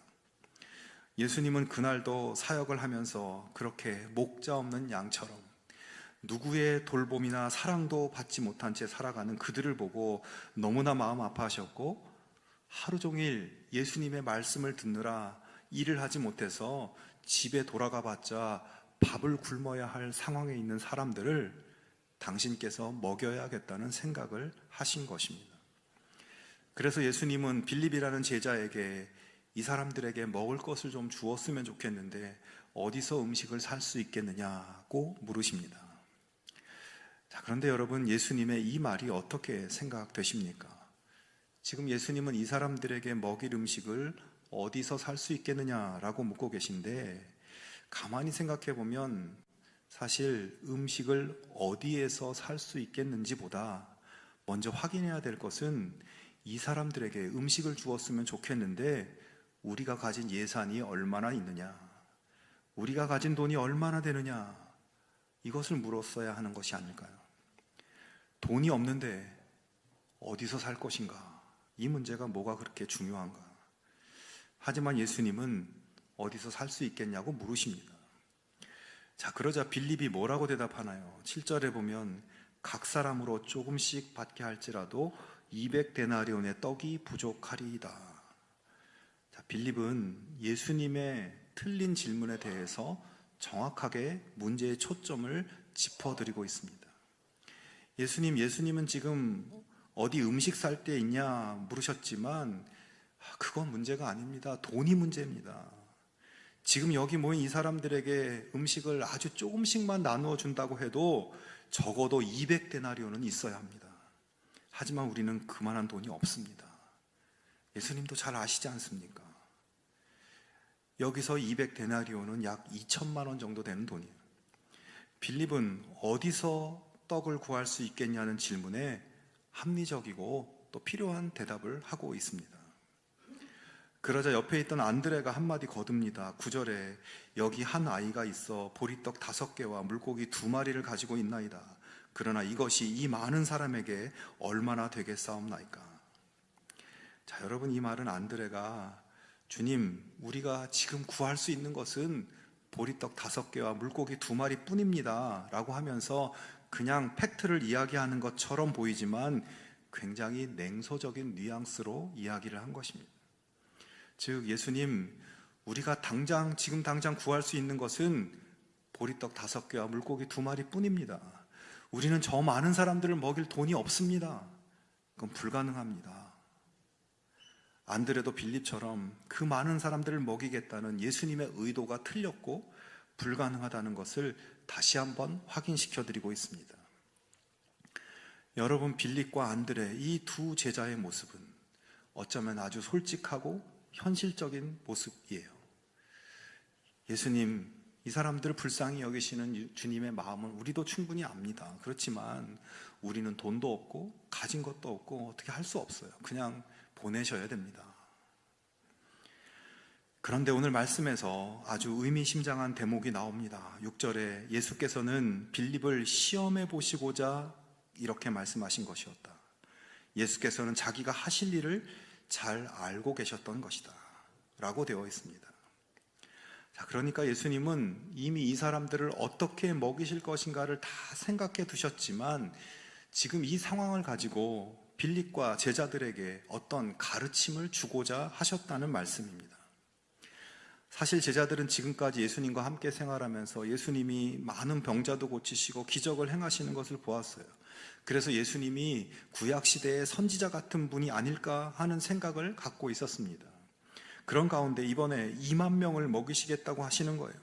예수님은 그날도 사역을 하면서 그렇게 목자 없는 양처럼 누구의 돌봄이나 사랑도 받지 못한 채 살아가는 그들을 보고 너무나 마음 아파하셨고, 하루 종일 예수님의 말씀을 듣느라 일을 하지 못해서 집에 돌아가 봤자 밥을 굶어야 할 상황에 있는 사람들을 당신께서 먹여야겠다는 생각을 하신 것입니다. 그래서 예수님은 빌립이라는 제자에게 이 사람들에게 먹을 것을 좀 주었으면 좋겠는데 어디서 음식을 살 수 있겠느냐고 물으십니다. 자, 그런데 여러분, 예수님의 이 말이 어떻게 생각되십니까? 지금 예수님은 이 사람들에게 먹일 음식을 어디서 살 수 있겠느냐라고 묻고 계신데, 가만히 생각해 보면 사실 음식을 어디에서 살 수 있겠는지보다 먼저 확인해야 될 것은 이 사람들에게 음식을 주었으면 좋겠는데 우리가 가진 예산이 얼마나 있느냐, 우리가 가진 돈이 얼마나 되느냐, 이것을 물었어야 하는 것이 아닐까요? 돈이 없는데 어디서 살 것인가? 이 문제가 뭐가 그렇게 중요한가? 하지만 예수님은 어디서 살 수 있겠냐고 물으십니다. 자, 그러자 빌립이 뭐라고 대답하나요? 7절에 보면 각 사람으로 조금씩 받게 할지라도 200데나리온의 떡이 부족하리이다. 자, 빌립은 예수님의 틀린 질문에 대해서 정확하게 문제의 초점을 짚어드리고 있습니다. 예수님은 지금 어디 음식 살 데 있냐 물으셨지만 그건 문제가 아닙니다. 돈이 문제입니다. 지금 여기 모인 이 사람들에게 음식을 아주 조금씩만 나누어 준다고 해도 적어도 200데나리온은 있어야 합니다. 하지만 우리는 그만한 돈이 없습니다. 예수님도 잘 아시지 않습니까? 여기서 200데나리온은 약 2천만 원 정도 되는 돈이에요. 빌립은 어디서 떡을 구할 수 있겠냐는 질문에 합리적이고 또 필요한 대답을 하고 있습니다. 그러자 옆에 있던 안드레가 한마디 거둡니다. 9절에 여기 한 아이가 있어 보리떡 5개와 물고기 2마리를 가지고 있나이다. 그러나 이것이 이 많은 사람에게 얼마나 되겠사옵나이까. 자, 여러분, 이 말은 안드레가 주님, 우리가 지금 구할 수 있는 것은 보리떡 5개와 물고기 2마리 뿐입니다 라고 하면서 그냥 팩트를 이야기하는 것처럼 보이지만 굉장히 냉소적인 뉘앙스로 이야기를 한 것입니다. 즉, 예수님, 우리가 지금 당장 구할 수 있는 것은 보리떡 5개와 물고기 2마리 뿐입니다. 우리는 저 많은 사람들을 먹일 돈이 없습니다. 그건 불가능합니다. 안드레도 빌립처럼 그 많은 사람들을 먹이겠다는 예수님의 의도가 틀렸고 불가능하다는 것을 다시 한번 확인시켜 드리고 있습니다. 여러분, 빌립과 안드레 이 두 제자의 모습은 어쩌면 아주 솔직하고 현실적인 모습이에요. 예수님, 이 사람들을 불쌍히 여기시는 주님의 마음은 우리도 충분히 압니다. 그렇지만 우리는 돈도 없고 가진 것도 없고 어떻게 할 수 없어요. 그냥 보내셔야 됩니다. 그런데 오늘 말씀에서 아주 의미심장한 대목이 나옵니다. 6절에 예수께서는 빌립을 시험해 보시고자 이렇게 말씀하신 것이었다. 예수께서는 자기가 하실 일을 잘 알고 계셨던 것이다 라고 되어 있습니다. 자, 그러니까 예수님은 이미 이 사람들을 어떻게 먹이실 것인가를 다 생각해 두셨지만 지금 이 상황을 가지고 빌립과 제자들에게 어떤 가르침을 주고자 하셨다는 말씀입니다. 사실 제자들은 지금까지 예수님과 함께 생활하면서 예수님이 많은 병자도 고치시고 기적을 행하시는 것을 보았어요. 그래서 예수님이 구약시대의 선지자 같은 분이 아닐까 하는 생각을 갖고 있었습니다. 그런 가운데 이번에 2만 명을 먹이시겠다고 하시는 거예요.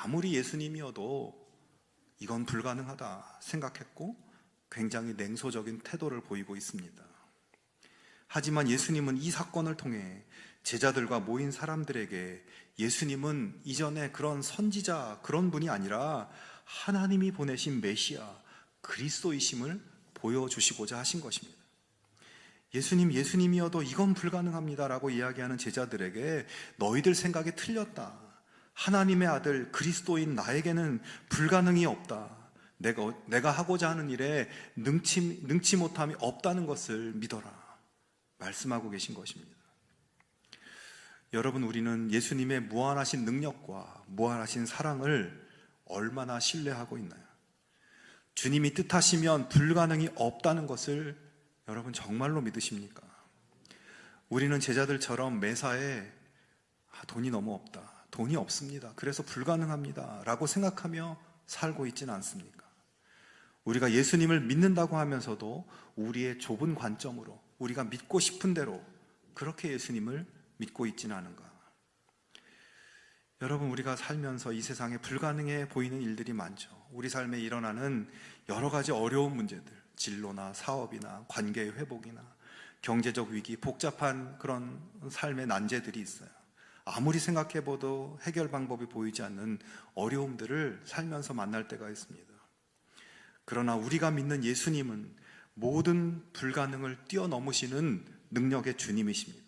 아무리 예수님이어도 이건 불가능하다 생각했고 굉장히 냉소적인 태도를 보이고 있습니다. 하지만 예수님은 이 사건을 통해 제자들과 모인 사람들에게 예수님은 이전에 그런 선지자 그런 분이 아니라 하나님이 보내신 메시아 그리스도이심을 보여주시고자 하신 것입니다. 예수님이어도 이건 불가능합니다라고 이야기하는 제자들에게 너희들 생각이 틀렸다. 하나님의 아들 그리스도인 나에게는 불가능이 없다. 내가 하고자 하는 일에 능치 못함이 없다는 것을 믿어라. 말씀하고 계신 것입니다. 여러분, 우리는 예수님의 무한하신 능력과 무한하신 사랑을 얼마나 신뢰하고 있나요? 주님이 뜻하시면 불가능이 없다는 것을 여러분 정말로 믿으십니까? 우리는 제자들처럼 매사에 돈이 너무 없다, 돈이 없습니다, 그래서 불가능합니다 라고 생각하며 살고 있지는 않습니까? 우리가 예수님을 믿는다고 하면서도 우리의 좁은 관점으로 우리가 믿고 싶은 대로 그렇게 예수님을 믿고 있지는 않은가? 여러분, 우리가 살면서 이 세상에 불가능해 보이는 일들이 많죠. 우리 삶에 일어나는 여러 가지 어려운 문제들, 진로나 사업이나 관계의 회복이나 경제적 위기, 복잡한 그런 삶의 난제들이 있어요. 아무리 생각해봐도 해결 방법이 보이지 않는 어려움들을 살면서 만날 때가 있습니다. 그러나 우리가 믿는 예수님은 모든 불가능을 뛰어넘으시는 능력의 주님이십니다.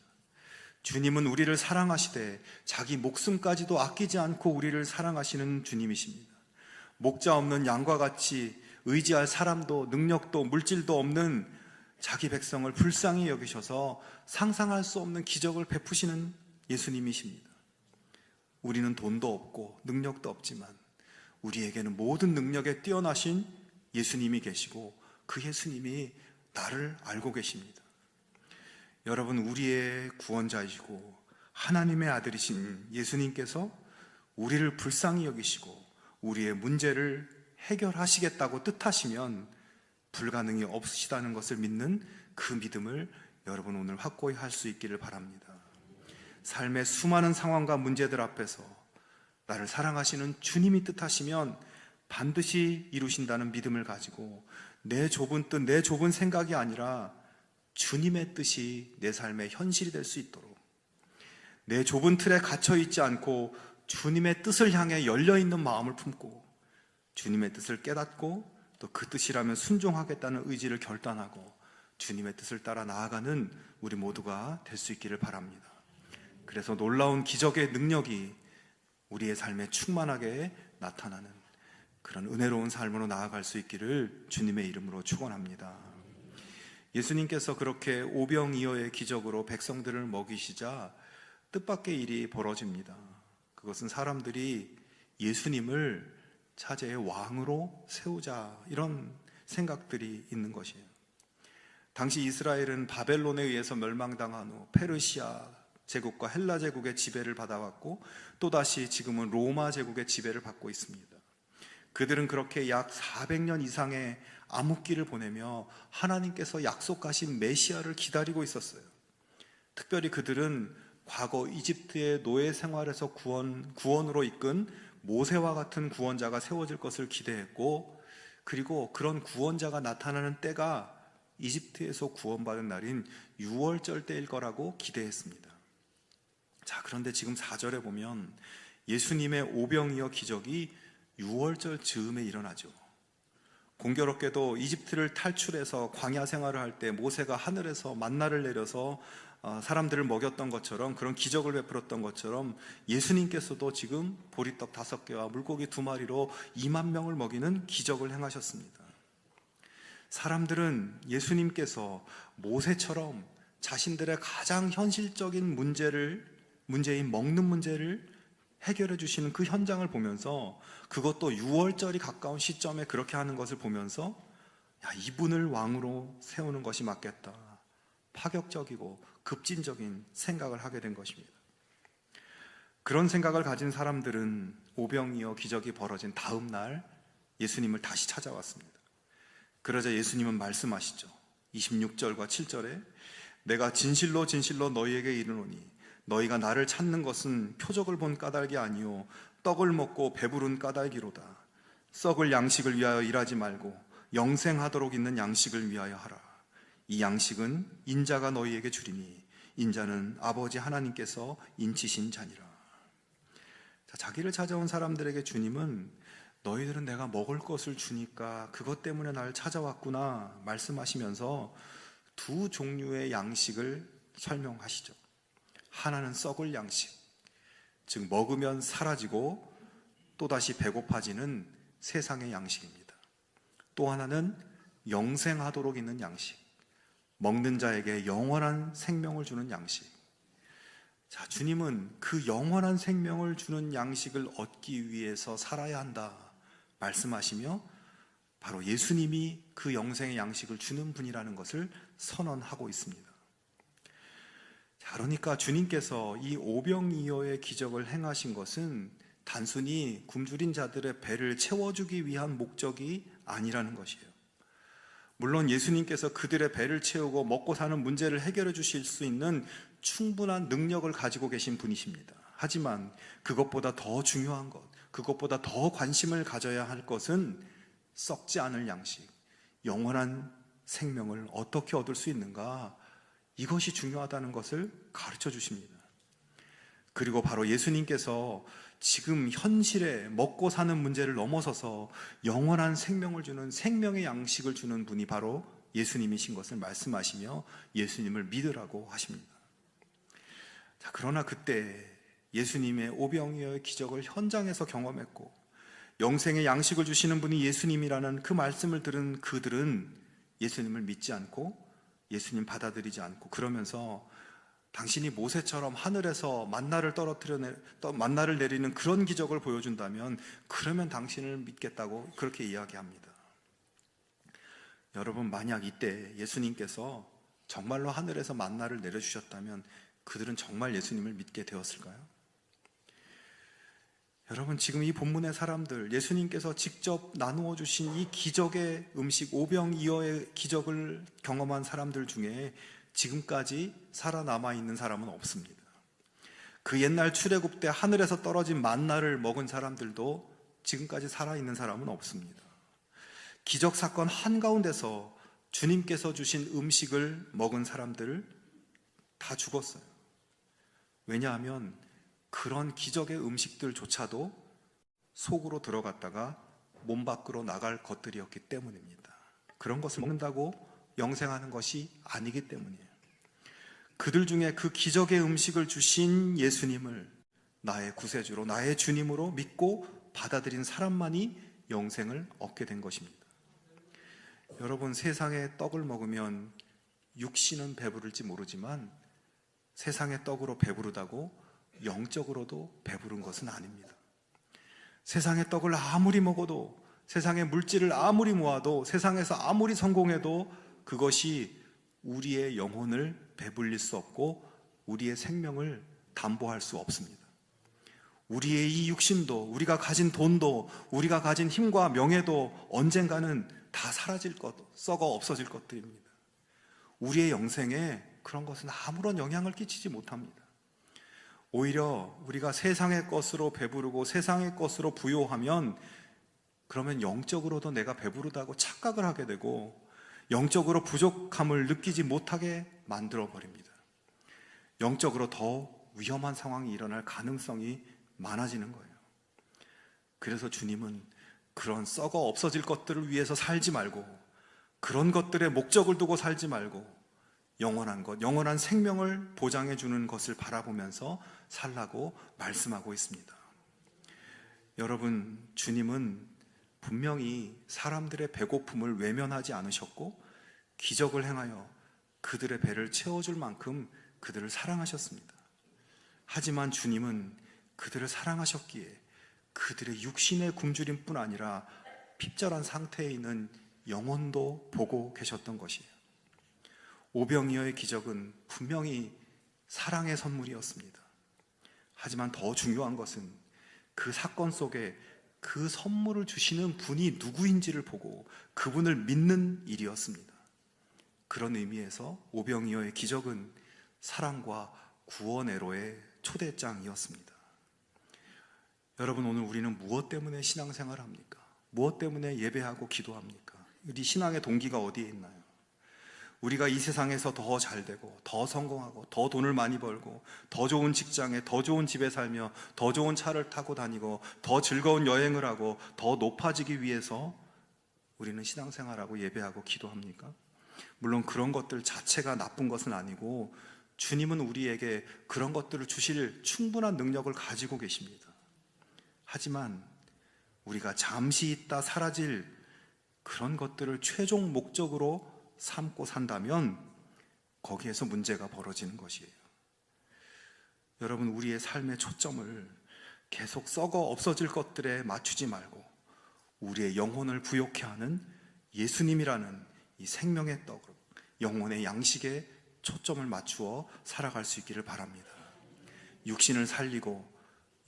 주님은 우리를 사랑하시되 자기 목숨까지도 아끼지 않고 우리를 사랑하시는 주님이십니다. 목자 없는 양과 같이 의지할 사람도 능력도 물질도 없는 자기 백성을 불쌍히 여기셔서 상상할 수 없는 기적을 베푸시는 예수님이십니다. 우리는 돈도 없고 능력도 없지만 우리에게는 모든 능력에 뛰어나신 예수님이 계시고 그 예수님이 나를 알고 계십니다. 여러분, 우리의 구원자이시고 하나님의 아들이신 예수님께서 우리를 불쌍히 여기시고 우리의 문제를 해결하시겠다고 뜻하시면 불가능이 없으시다는 것을 믿는 그 믿음을 여러분 오늘 확고히 할 수 있기를 바랍니다. 삶의 수많은 상황과 문제들 앞에서 나를 사랑하시는 주님이 뜻하시면 반드시 이루신다는 믿음을 가지고 내 좁은 뜻, 내 좁은 생각이 아니라 주님의 뜻이 내 삶의 현실이 될 수 있도록 내 좁은 틀에 갇혀 있지 않고 주님의 뜻을 향해 열려있는 마음을 품고 주님의 뜻을 깨닫고 또 그 뜻이라면 순종하겠다는 의지를 결단하고 주님의 뜻을 따라 나아가는 우리 모두가 될 수 있기를 바랍니다. 그래서 놀라운 기적의 능력이 우리의 삶에 충만하게 나타나는 그런 은혜로운 삶으로 나아갈 수 있기를 주님의 이름으로 축원합니다. 예수님께서 그렇게 오병이어의 기적으로 백성들을 먹이시자 뜻밖의 일이 벌어집니다. 그것은 사람들이 예수님을 차제의 왕으로 세우자 이런 생각들이 있는 것이에요. 당시 이스라엘은 바벨론에 의해서 멸망당한 후 페르시아 제국과 헬라 제국의 지배를 받아왔고 또다시 지금은 로마 제국의 지배를 받고 있습니다. 그들은 그렇게 약 400년 이상의 암흑기를 보내며 하나님께서 약속하신 메시아를 기다리고 있었어요. 특별히 그들은 과거 이집트의 노예 생활에서 구원으로 이끈 모세와 같은 구원자가 세워질 것을 기대했고, 그리고 그런 구원자가 나타나는 때가 이집트에서 구원받은 날인 6월절 때일 거라고 기대했습니다. 자, 그런데 지금 4절에 보면 예수님의 오병이어 기적이 6월절 즈음에 일어나죠. 공교롭게도 이집트를 탈출해서 광야 생활을 할 때 모세가 하늘에서 만나를 내려서 사람들을 먹였던 것처럼, 그런 기적을 베풀었던 것처럼 예수님께서도 지금 보리떡 5개와 물고기 2마리로 2만 명을 먹이는 기적을 행하셨습니다. 사람들은 예수님께서 모세처럼 자신들의 가장 현실적인 문제인 먹는 문제를 해결해 주시는 그 현장을 보면서, 그것도 6월절이 가까운 시점에 그렇게 하는 것을 보면서, 야, 이분을 왕으로 세우는 것이 맞겠다, 파격적이고 급진적인 생각을 하게 된 것입니다. 그런 생각을 가진 사람들은 오병이어 기적이 벌어진 다음 날 예수님을 다시 찾아왔습니다. 그러자 예수님은 말씀하시죠. 26절과 7절에 내가 진실로 진실로 너희에게 이르노니 너희가 나를 찾는 것은 표적을 본 까닭이 아니요 떡을 먹고 배부른 까닭이로다. 썩을 양식을 위하여 일하지 말고 영생하도록 있는 양식을 위하여 하라. 이 양식은 인자가 너희에게 주리니 인자는 아버지 하나님께서 인치신 자니라. 자, 자기를 찾아온 사람들에게 주님은 너희들은 내가 먹을 것을 주니까 그것 때문에 나를 찾아왔구나 말씀하시면서 두 종류의 양식을 설명하시죠. 하나는 썩을 양식, 즉 먹으면 사라지고 또다시 배고파지는 세상의 양식입니다. 또 하나는 영생하도록 있는 양식, 먹는 자에게 영원한 생명을 주는 양식. 자, 주님은 그 영원한 생명을 주는 양식을 얻기 위해서 살아야 한다 말씀하시며 바로 예수님이 그 영생의 양식을 주는 분이라는 것을 선언하고 있습니다. 자, 그러니까 주님께서 이 오병이어의 기적을 행하신 것은 단순히 굶주린 자들의 배를 채워주기 위한 목적이 아니라는 것이에요. 물론 예수님께서 그들의 배를 채우고 먹고 사는 문제를 해결해 주실 수 있는 충분한 능력을 가지고 계신 분이십니다. 하지만 그것보다 더 중요한 것, 그것보다 더 관심을 가져야 할 것은 썩지 않을 양식, 영원한 생명을 어떻게 얻을 수 있는가, 이것이 중요하다는 것을 가르쳐 주십니다. 그리고 바로 예수님께서 지금 현실에 먹고 사는 문제를 넘어서서 영원한 생명을 주는 생명의 양식을 주는 분이 바로 예수님이신 것을 말씀하시며 예수님을 믿으라고 하십니다. 자, 그러나 그때 예수님의 오병이어의 기적을 현장에서 경험했고 영생의 양식을 주시는 분이 예수님이라는 그 말씀을 들은 그들은 예수님을 믿지 않고 예수님 받아들이지 않고 그러면서 당신이 모세처럼 하늘에서 만나를 내리는 그런 기적을 보여준다면 그러면 당신을 믿겠다고 그렇게 이야기합니다. 여러분, 만약 이때 예수님께서 정말로 하늘에서 만나를 내려주셨다면 그들은 정말 예수님을 믿게 되었을까요? 여러분, 지금 이 본문의 사람들, 예수님께서 직접 나누어 주신 이 기적의 음식, 오병이어의 기적을 경험한 사람들 중에 지금까지 살아남아 있는 사람은 없습니다. 그 옛날 출애굽 때 하늘에서 떨어진 만나를 먹은 사람들도 지금까지 살아있는 사람은 없습니다. 기적 사건 한가운데서 주님께서 주신 음식을 먹은 사람들 다 죽었어요. 왜냐하면 그런 기적의 음식들조차도 속으로 들어갔다가 몸 밖으로 나갈 것들이었기 때문입니다. 그런 것을 먹는다고 영생하는 것이 아니기 때문이에요. 그들 중에 그 기적의 음식을 주신 예수님을 나의 구세주로, 나의 주님으로 믿고 받아들인 사람만이 영생을 얻게 된 것입니다. 여러분, 세상의 떡을 먹으면 육신은 배부를지 모르지만 세상의 떡으로 배부르다고 영적으로도 배부른 것은 아닙니다. 세상의 떡을 아무리 먹어도, 세상의 물질을 아무리 모아도, 세상에서 아무리 성공해도 그것이 우리의 영혼을 배불릴 수 없고 우리의 생명을 담보할 수 없습니다. 우리의 이 육신도, 우리가 가진 돈도, 우리가 가진 힘과 명예도 언젠가는 다 사라질 것, 썩어 없어질 것들입니다. 우리의 영생에 그런 것은 아무런 영향을 끼치지 못합니다. 오히려 우리가 세상의 것으로 배부르고 세상의 것으로 부요하면 그러면 영적으로도 내가 배부르다고 착각을 하게 되고 영적으로 부족함을 느끼지 못하게 만들어 버립니다. 영적으로 더 위험한 상황이 일어날 가능성이 많아지는 거예요. 그래서 주님은 그런 썩어 없어질 것들을 위해서 살지 말고, 그런 것들의 목적을 두고 살지 말고 영원한 것, 영원한 생명을 보장해 주는 것을 바라보면서 살라고 말씀하고 있습니다. 여러분, 주님은 분명히 사람들의 배고픔을 외면하지 않으셨고 기적을 행하여 그들의 배를 채워줄 만큼 그들을 사랑하셨습니다. 하지만 주님은 그들을 사랑하셨기에 그들의 육신의 굶주림뿐 아니라 핍절한 상태에 있는 영혼도 보고 계셨던 것이에요. 오병이어의 기적은 분명히 사랑의 선물이었습니다. 하지만 더 중요한 것은 그 사건 속에 그 선물을 주시는 분이 누구인지를 보고 그분을 믿는 일이었습니다. 그런 의미에서 오병이어의 기적은 사랑과 구원애로의 초대장이었습니다. 여러분, 오늘 우리는 무엇 때문에 신앙생활을 합니까? 무엇 때문에 예배하고 기도합니까? 우리 신앙의 동기가 어디에 있나요? 우리가 이 세상에서 더 잘되고 더 성공하고 더 돈을 많이 벌고 더 좋은 직장에 더 좋은 집에 살며 더 좋은 차를 타고 다니고 더 즐거운 여행을 하고 더 높아지기 위해서 우리는 신앙생활하고 예배하고 기도합니까? 물론 그런 것들 자체가 나쁜 것은 아니고 주님은 우리에게 그런 것들을 주실 충분한 능력을 가지고 계십니다. 하지만 우리가 잠시 있다 사라질 그런 것들을 최종 목적으로 삼고 산다면 거기에서 문제가 벌어지는 것이에요. 여러분, 우리의 삶의 초점을 계속 썩어 없어질 것들에 맞추지 말고 우리의 영혼을 부욕케 하는 예수님이라는 이 생명의 떡으로 영혼의 양식에 초점을 맞추어 살아갈 수 있기를 바랍니다. 육신을 살리고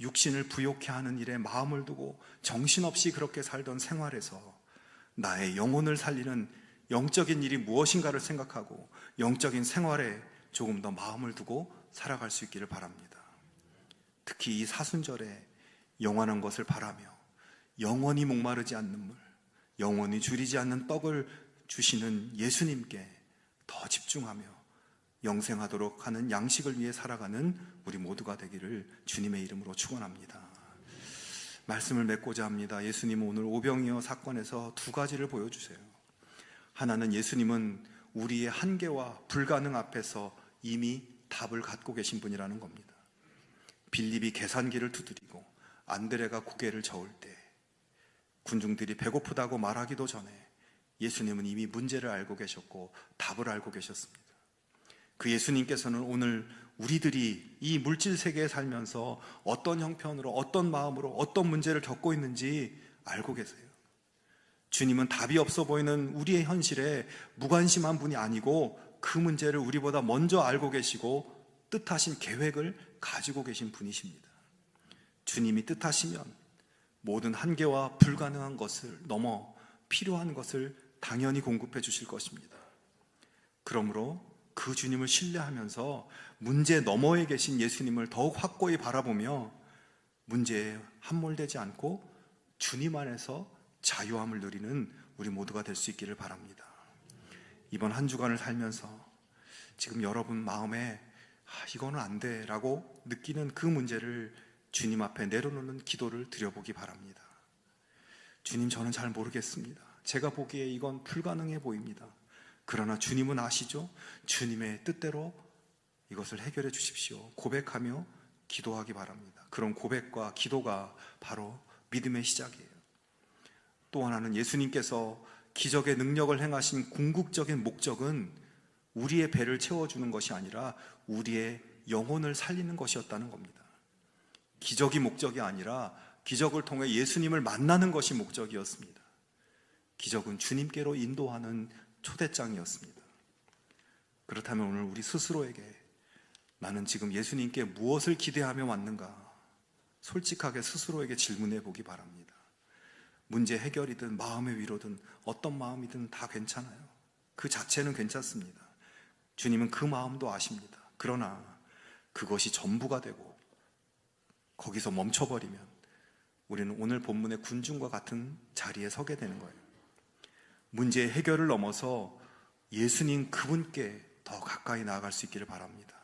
육신을 부욕케 하는 일에 마음을 두고 정신없이 그렇게 살던 생활에서 나의 영혼을 살리는 영적인 일이 무엇인가를 생각하고 영적인 생활에 조금 더 마음을 두고 살아갈 수 있기를 바랍니다. 특히 이 사순절에 영원한 것을 바라며 영원히 목마르지 않는 물, 영원히 줄이지 않는 떡을 주시는 예수님께 더 집중하며 영생하도록 하는 양식을 위해 살아가는 우리 모두가 되기를 주님의 이름으로 축원합니다. 말씀을 맺고자 합니다. 예수님은 오늘 오병이어 사건에서 두 가지를 보여주세요. 하나는 예수님은 우리의 한계와 불가능 앞에서 이미 답을 갖고 계신 분이라는 겁니다. 빌립이 계산기를 두드리고 안드레가 고개를 저을 때 군중들이 배고프다고 말하기도 전에 예수님은 이미 문제를 알고 계셨고 답을 알고 계셨습니다. 그 예수님께서는 오늘 우리들이 이 물질 세계에 살면서 어떤 형편으로, 어떤 마음으로, 어떤 문제를 겪고 있는지 알고 계세요. 주님은 답이 없어 보이는 우리의 현실에 무관심한 분이 아니고 그 문제를 우리보다 먼저 알고 계시고 뜻하신 계획을 가지고 계신 분이십니다. 주님이 뜻하시면 모든 한계와 불가능한 것을 넘어 필요한 것을 당연히 공급해 주실 것입니다. 그러므로 그 주님을 신뢰하면서 문제 너머에 계신 예수님을 더욱 확고히 바라보며 문제에 함몰되지 않고 주님 안에서 자유함을 누리는 우리 모두가 될 수 있기를 바랍니다. 이번 한 주간을 살면서 지금 여러분 마음에 이거는 안 돼 라고 느끼는 그 문제를 주님 앞에 내려놓는 기도를 드려보기 바랍니다. 주님, 저는 잘 모르겠습니다. 제가 보기에 이건 불가능해 보입니다. 그러나 주님은 아시죠? 주님의 뜻대로 이것을 해결해 주십시오. 고백하며 기도하기 바랍니다. 그런 고백과 기도가 바로 믿음의 시작이에요. 또 하나는 예수님께서 기적의 능력을 행하신 궁극적인 목적은 우리의 배를 채워주는 것이 아니라 우리의 영혼을 살리는 것이었다는 겁니다. 기적이 목적이 아니라 기적을 통해 예수님을 만나는 것이 목적이었습니다. 기적은 주님께로 인도하는 초대장이었습니다. 그렇다면 오늘 우리 스스로에게 나는 지금 예수님께 무엇을 기대하며 왔는가? 솔직하게 스스로에게 질문해 보기 바랍니다. 문제 해결이든 마음의 위로든 어떤 마음이든 다 괜찮아요. 그 자체는 괜찮습니다. 주님은 그 마음도 아십니다. 그러나 그것이 전부가 되고 거기서 멈춰버리면 우리는 오늘 본문의 군중과 같은 자리에 서게 되는 거예요. 문제의 해결을 넘어서 예수님 그분께 더 가까이 나아갈 수 있기를 바랍니다.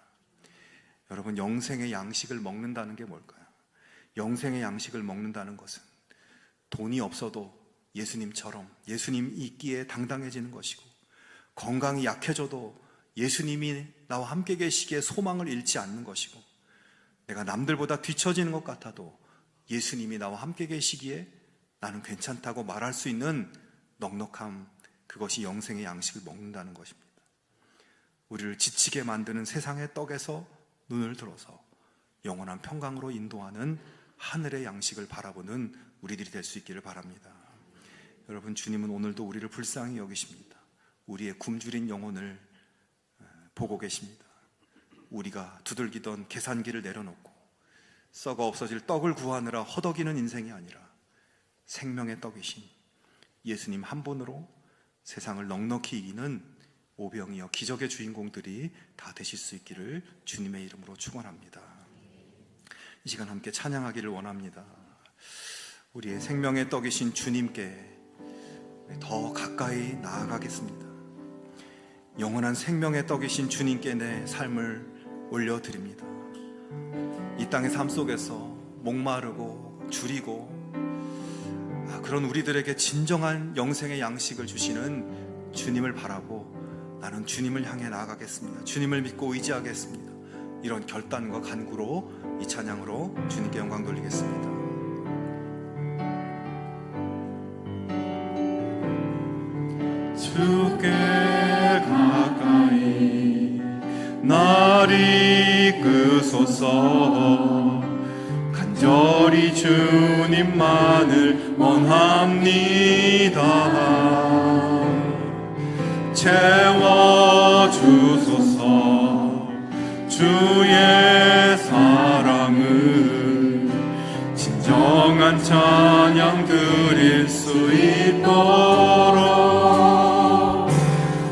여러분, 영생의 양식을 먹는다는 게 뭘까요? 영생의 양식을 먹는다는 것은 돈이 없어도 예수님처럼 예수님 있기에 당당해지는 것이고, 건강이 약해져도 예수님이 나와 함께 계시기에 소망을 잃지 않는 것이고, 내가 남들보다 뒤처지는 것 같아도 예수님이 나와 함께 계시기에 나는 괜찮다고 말할 수 있는 넉넉함, 그것이 영생의 양식을 먹는다는 것입니다. 우리를 지치게 만드는 세상의 떡에서 눈을 들어서 영원한 평강으로 인도하는 하늘의 양식을 바라보는 우리들이 될 수 있기를 바랍니다. 여러분, 주님은 오늘도 우리를 불쌍히 여기십니다. 우리의 굶주린 영혼을 보고 계십니다. 우리가 두들기던 계산기를 내려놓고 썩어 없어질 떡을 구하느라 허덕이는 인생이 아니라 생명의 떡이신 예수님 한 분으로 세상을 넉넉히 이기는 오병이어 기적의 주인공들이 다 되실 수 있기를 주님의 이름으로 축원합니다. 이 시간 함께 찬양하기를 원합니다. 우리의 생명의 떡이신 주님께 더 가까이 나아가겠습니다. 영원한 생명의 떡이신 주님께 내 삶을 올려드립니다. 이 땅의 삶 속에서 목마르고 줄이고 그런 우리들에게 진정한 영생의 양식을 주시는 주님을 바라고 나는 주님을 향해 나아가겠습니다. 주님을 믿고 의지하겠습니다. 이런 결단과 간구로 이 찬양으로 주님께 영광 돌리겠습니다. 주께 가까이 날 이끄소서. 간절히 주님만을 원합니다. 채워주소서. 주의 사랑을 진정한 찬양 드릴 수 있도록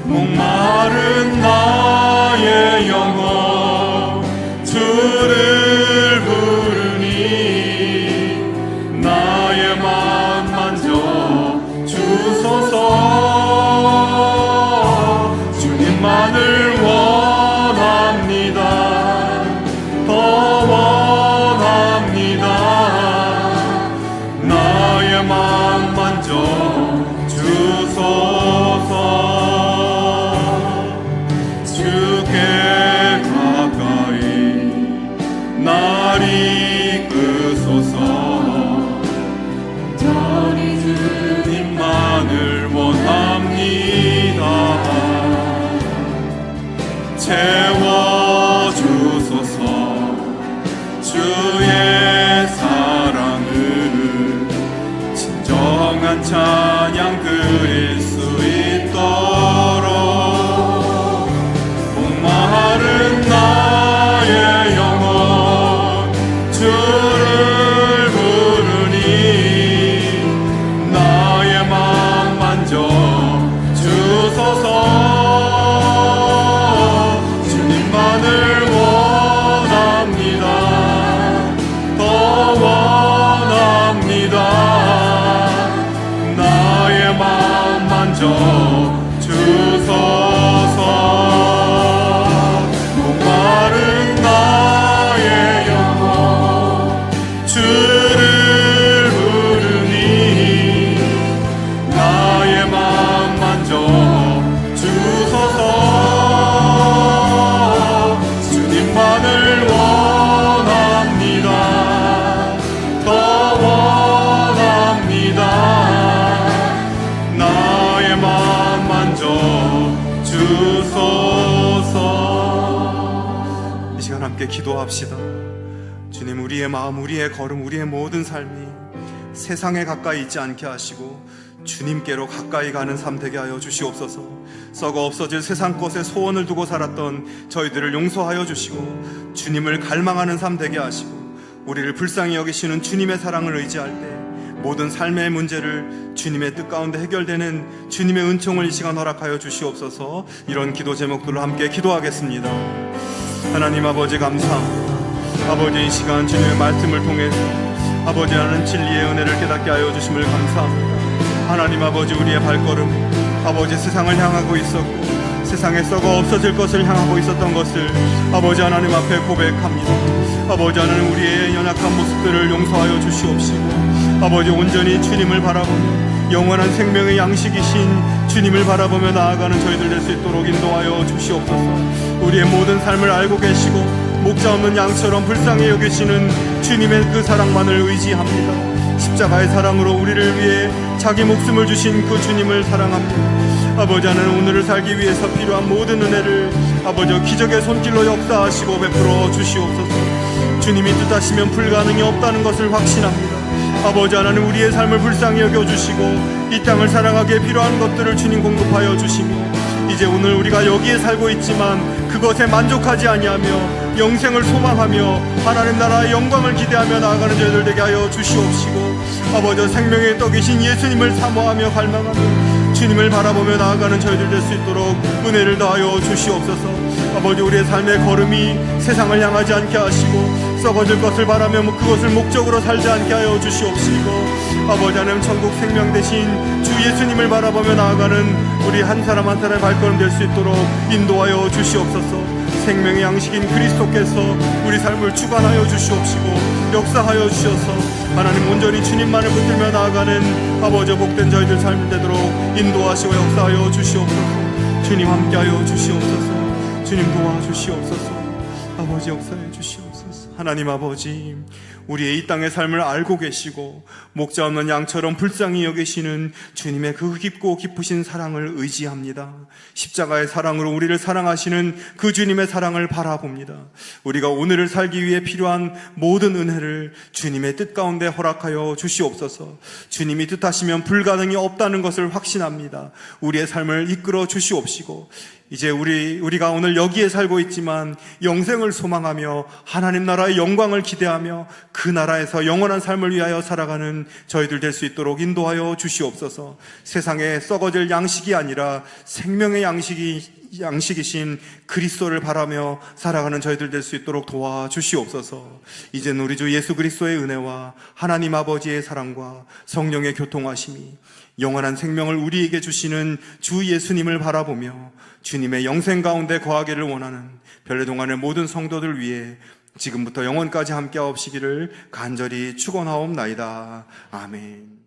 목마른 나의 영혼 주를 부르니 나의 맘 만져 주소서. 주님만을 원합니다. 더 원합니다. 나의 맘 만져 주소서. 주께 가까이 날 이끄소서. 간절히 주님만을 원합니다. 채워주소서. 주의 사랑을 진정한 찬양 드릴 수 있도록 목마른 나의 영혼 주를 부르니 나의 맘 만져 주소서. 주님만을 원합니다. 더 원합니다. 나의 맘 만져 주소서. 목마른 나의 영혼 주를 부르니 나의 맘 만져 주소서. 주님만을 원합니다. 더 원합니다. 나의 맘 만져 주소서. 이 시간 함께 기도합시다. 주님, 우리의 마음, 우리의 걸음, 우리의 모든 삶이 세상에 가까이 있지 않게 하시고 주님께로 가까이 가는 삶 되게 하여 주시옵소서. 썩어 없어질 세상 것에 소원을 두고 살았던 저희들을 용서하여 주시고 주님을 갈망하는 삶 되게 하시고 우리를 불쌍히 여기시는 주님의 사랑을 의지할 때 모든 삶의 문제를 주님의 뜻 가운데 해결되는 주님의 은총을 이 시간 허락하여 주시옵소서. 이런 기도 제목들로 함께 기도하겠습니다. 하나님 아버지 감사합니다. 아버지, 이 시간 주님의 말씀을 통해서 아버지 하는 진리의 은혜를 깨닫게 하여 주심을 감사합니다. 하나님 아버지, 우리의 발걸음 아버지 세상을 향하고 있었고 세상에 썩어 없어질 것을 향하고 있었던 것을 아버지 하나님 앞에 고백합니다. 아버지 하나님, 우리의 연약한 모습들을 용서하여 주시옵시고 아버지 온전히 주님을 바라보며 영원한 생명의 양식이신 주님을 바라보며 나아가는 저희들 될 수 있도록 인도하여 주시옵소서. 우리의 모든 삶을 알고 계시고 목자 없는 양처럼 불쌍히 여기시는 주님의 그 사랑만을 의지합니다. 십자가의 사랑으로 우리를 위해 자기 목숨을 주신 그 주님을 사랑합니다. 아버지 하나님, 오늘을 살기 위해서 필요한 모든 은혜를 아버지 기적의 손길로 역사하시고 베풀어 주시옵소서. 주님이 뜻하시면 불가능이 없다는 것을 확신합니다. 아버지 하나님, 우리의 삶을 불쌍히 여겨주시고 이 땅을 살아가기에 필요한 것들을 주님 공급하여 주시며 이제 오늘 우리가 여기에 살고 있지만 그것에 만족하지 아니하며 영생을 소망하며 하나님 나라의 영광을 기대하며 나아가는 저희들 되게 하여 주시옵시고 아버지 생명의 떡이신 예수님을 사모하며 갈망하며 주님을 바라보며 나아가는 저희들 될 수 있도록 은혜를 더하여 주시옵소서. 아버지, 우리의 삶의 걸음이 세상을 향하지 않게 하시고 썩어질 것을 바라며 그것을 목적으로 살지 않게 하여 주시옵시고 아버지 하나님, 천국 생명 대신 주 예수님을 바라보며 나아가는 우리 한 사람 한 사람의 발걸음 될 수 있도록 인도하여 주시옵소서. 생명의 양식인 그리스도께서 우리 삶을 주관하여 주시옵시고 역사하여 주셔서 하나님 온전히 주님만을 붙들며 나아가는 아버지 복된 저희들 삶이 되도록 인도하시고 역사하여 주시옵소서. 주님 함께하여 주시옵소서. 주님 도와주시옵소서. 아버지 역사해 주시옵소서. 하나님 아버지, 우리의 이 땅의 삶을 알고 계시고 목자 없는 양처럼 불쌍히 여기시는 주님의 그 깊고 깊으신 사랑을 의지합니다. 십자가의 사랑으로 우리를 사랑하시는 그 주님의 사랑을 바라봅니다. 우리가 오늘을 살기 위해 필요한 모든 은혜를 주님의 뜻 가운데 허락하여 주시옵소서. 주님이 뜻하시면 불가능이 없다는 것을 확신합니다. 우리의 삶을 이끌어 주시옵시고, 이제 우리가 오늘 여기에 살고 있지만 영생을 소망하며 하나님 나라의 영광을 기대하며 그 나라에서 영원한 삶을 위하여 살아가는 저희들 될 수 있도록 인도하여 주시옵소서. 세상에 썩어질 양식이 아니라 생명의 양식이신 그리스도를 바라며 살아가는 저희들 될 수 있도록 도와주시옵소서. 이제는 우리 주 예수 그리스도의 은혜와 하나님 아버지의 사랑과 성령의 교통하심이 영원한 생명을 우리에게 주시는 주 예수님을 바라보며 주님의 영생 가운데 거하기를 원하는 별내동안의 모든 성도들 위해 지금부터 영원까지 함께하옵시기를 간절히 축원하옵나이다. 아멘.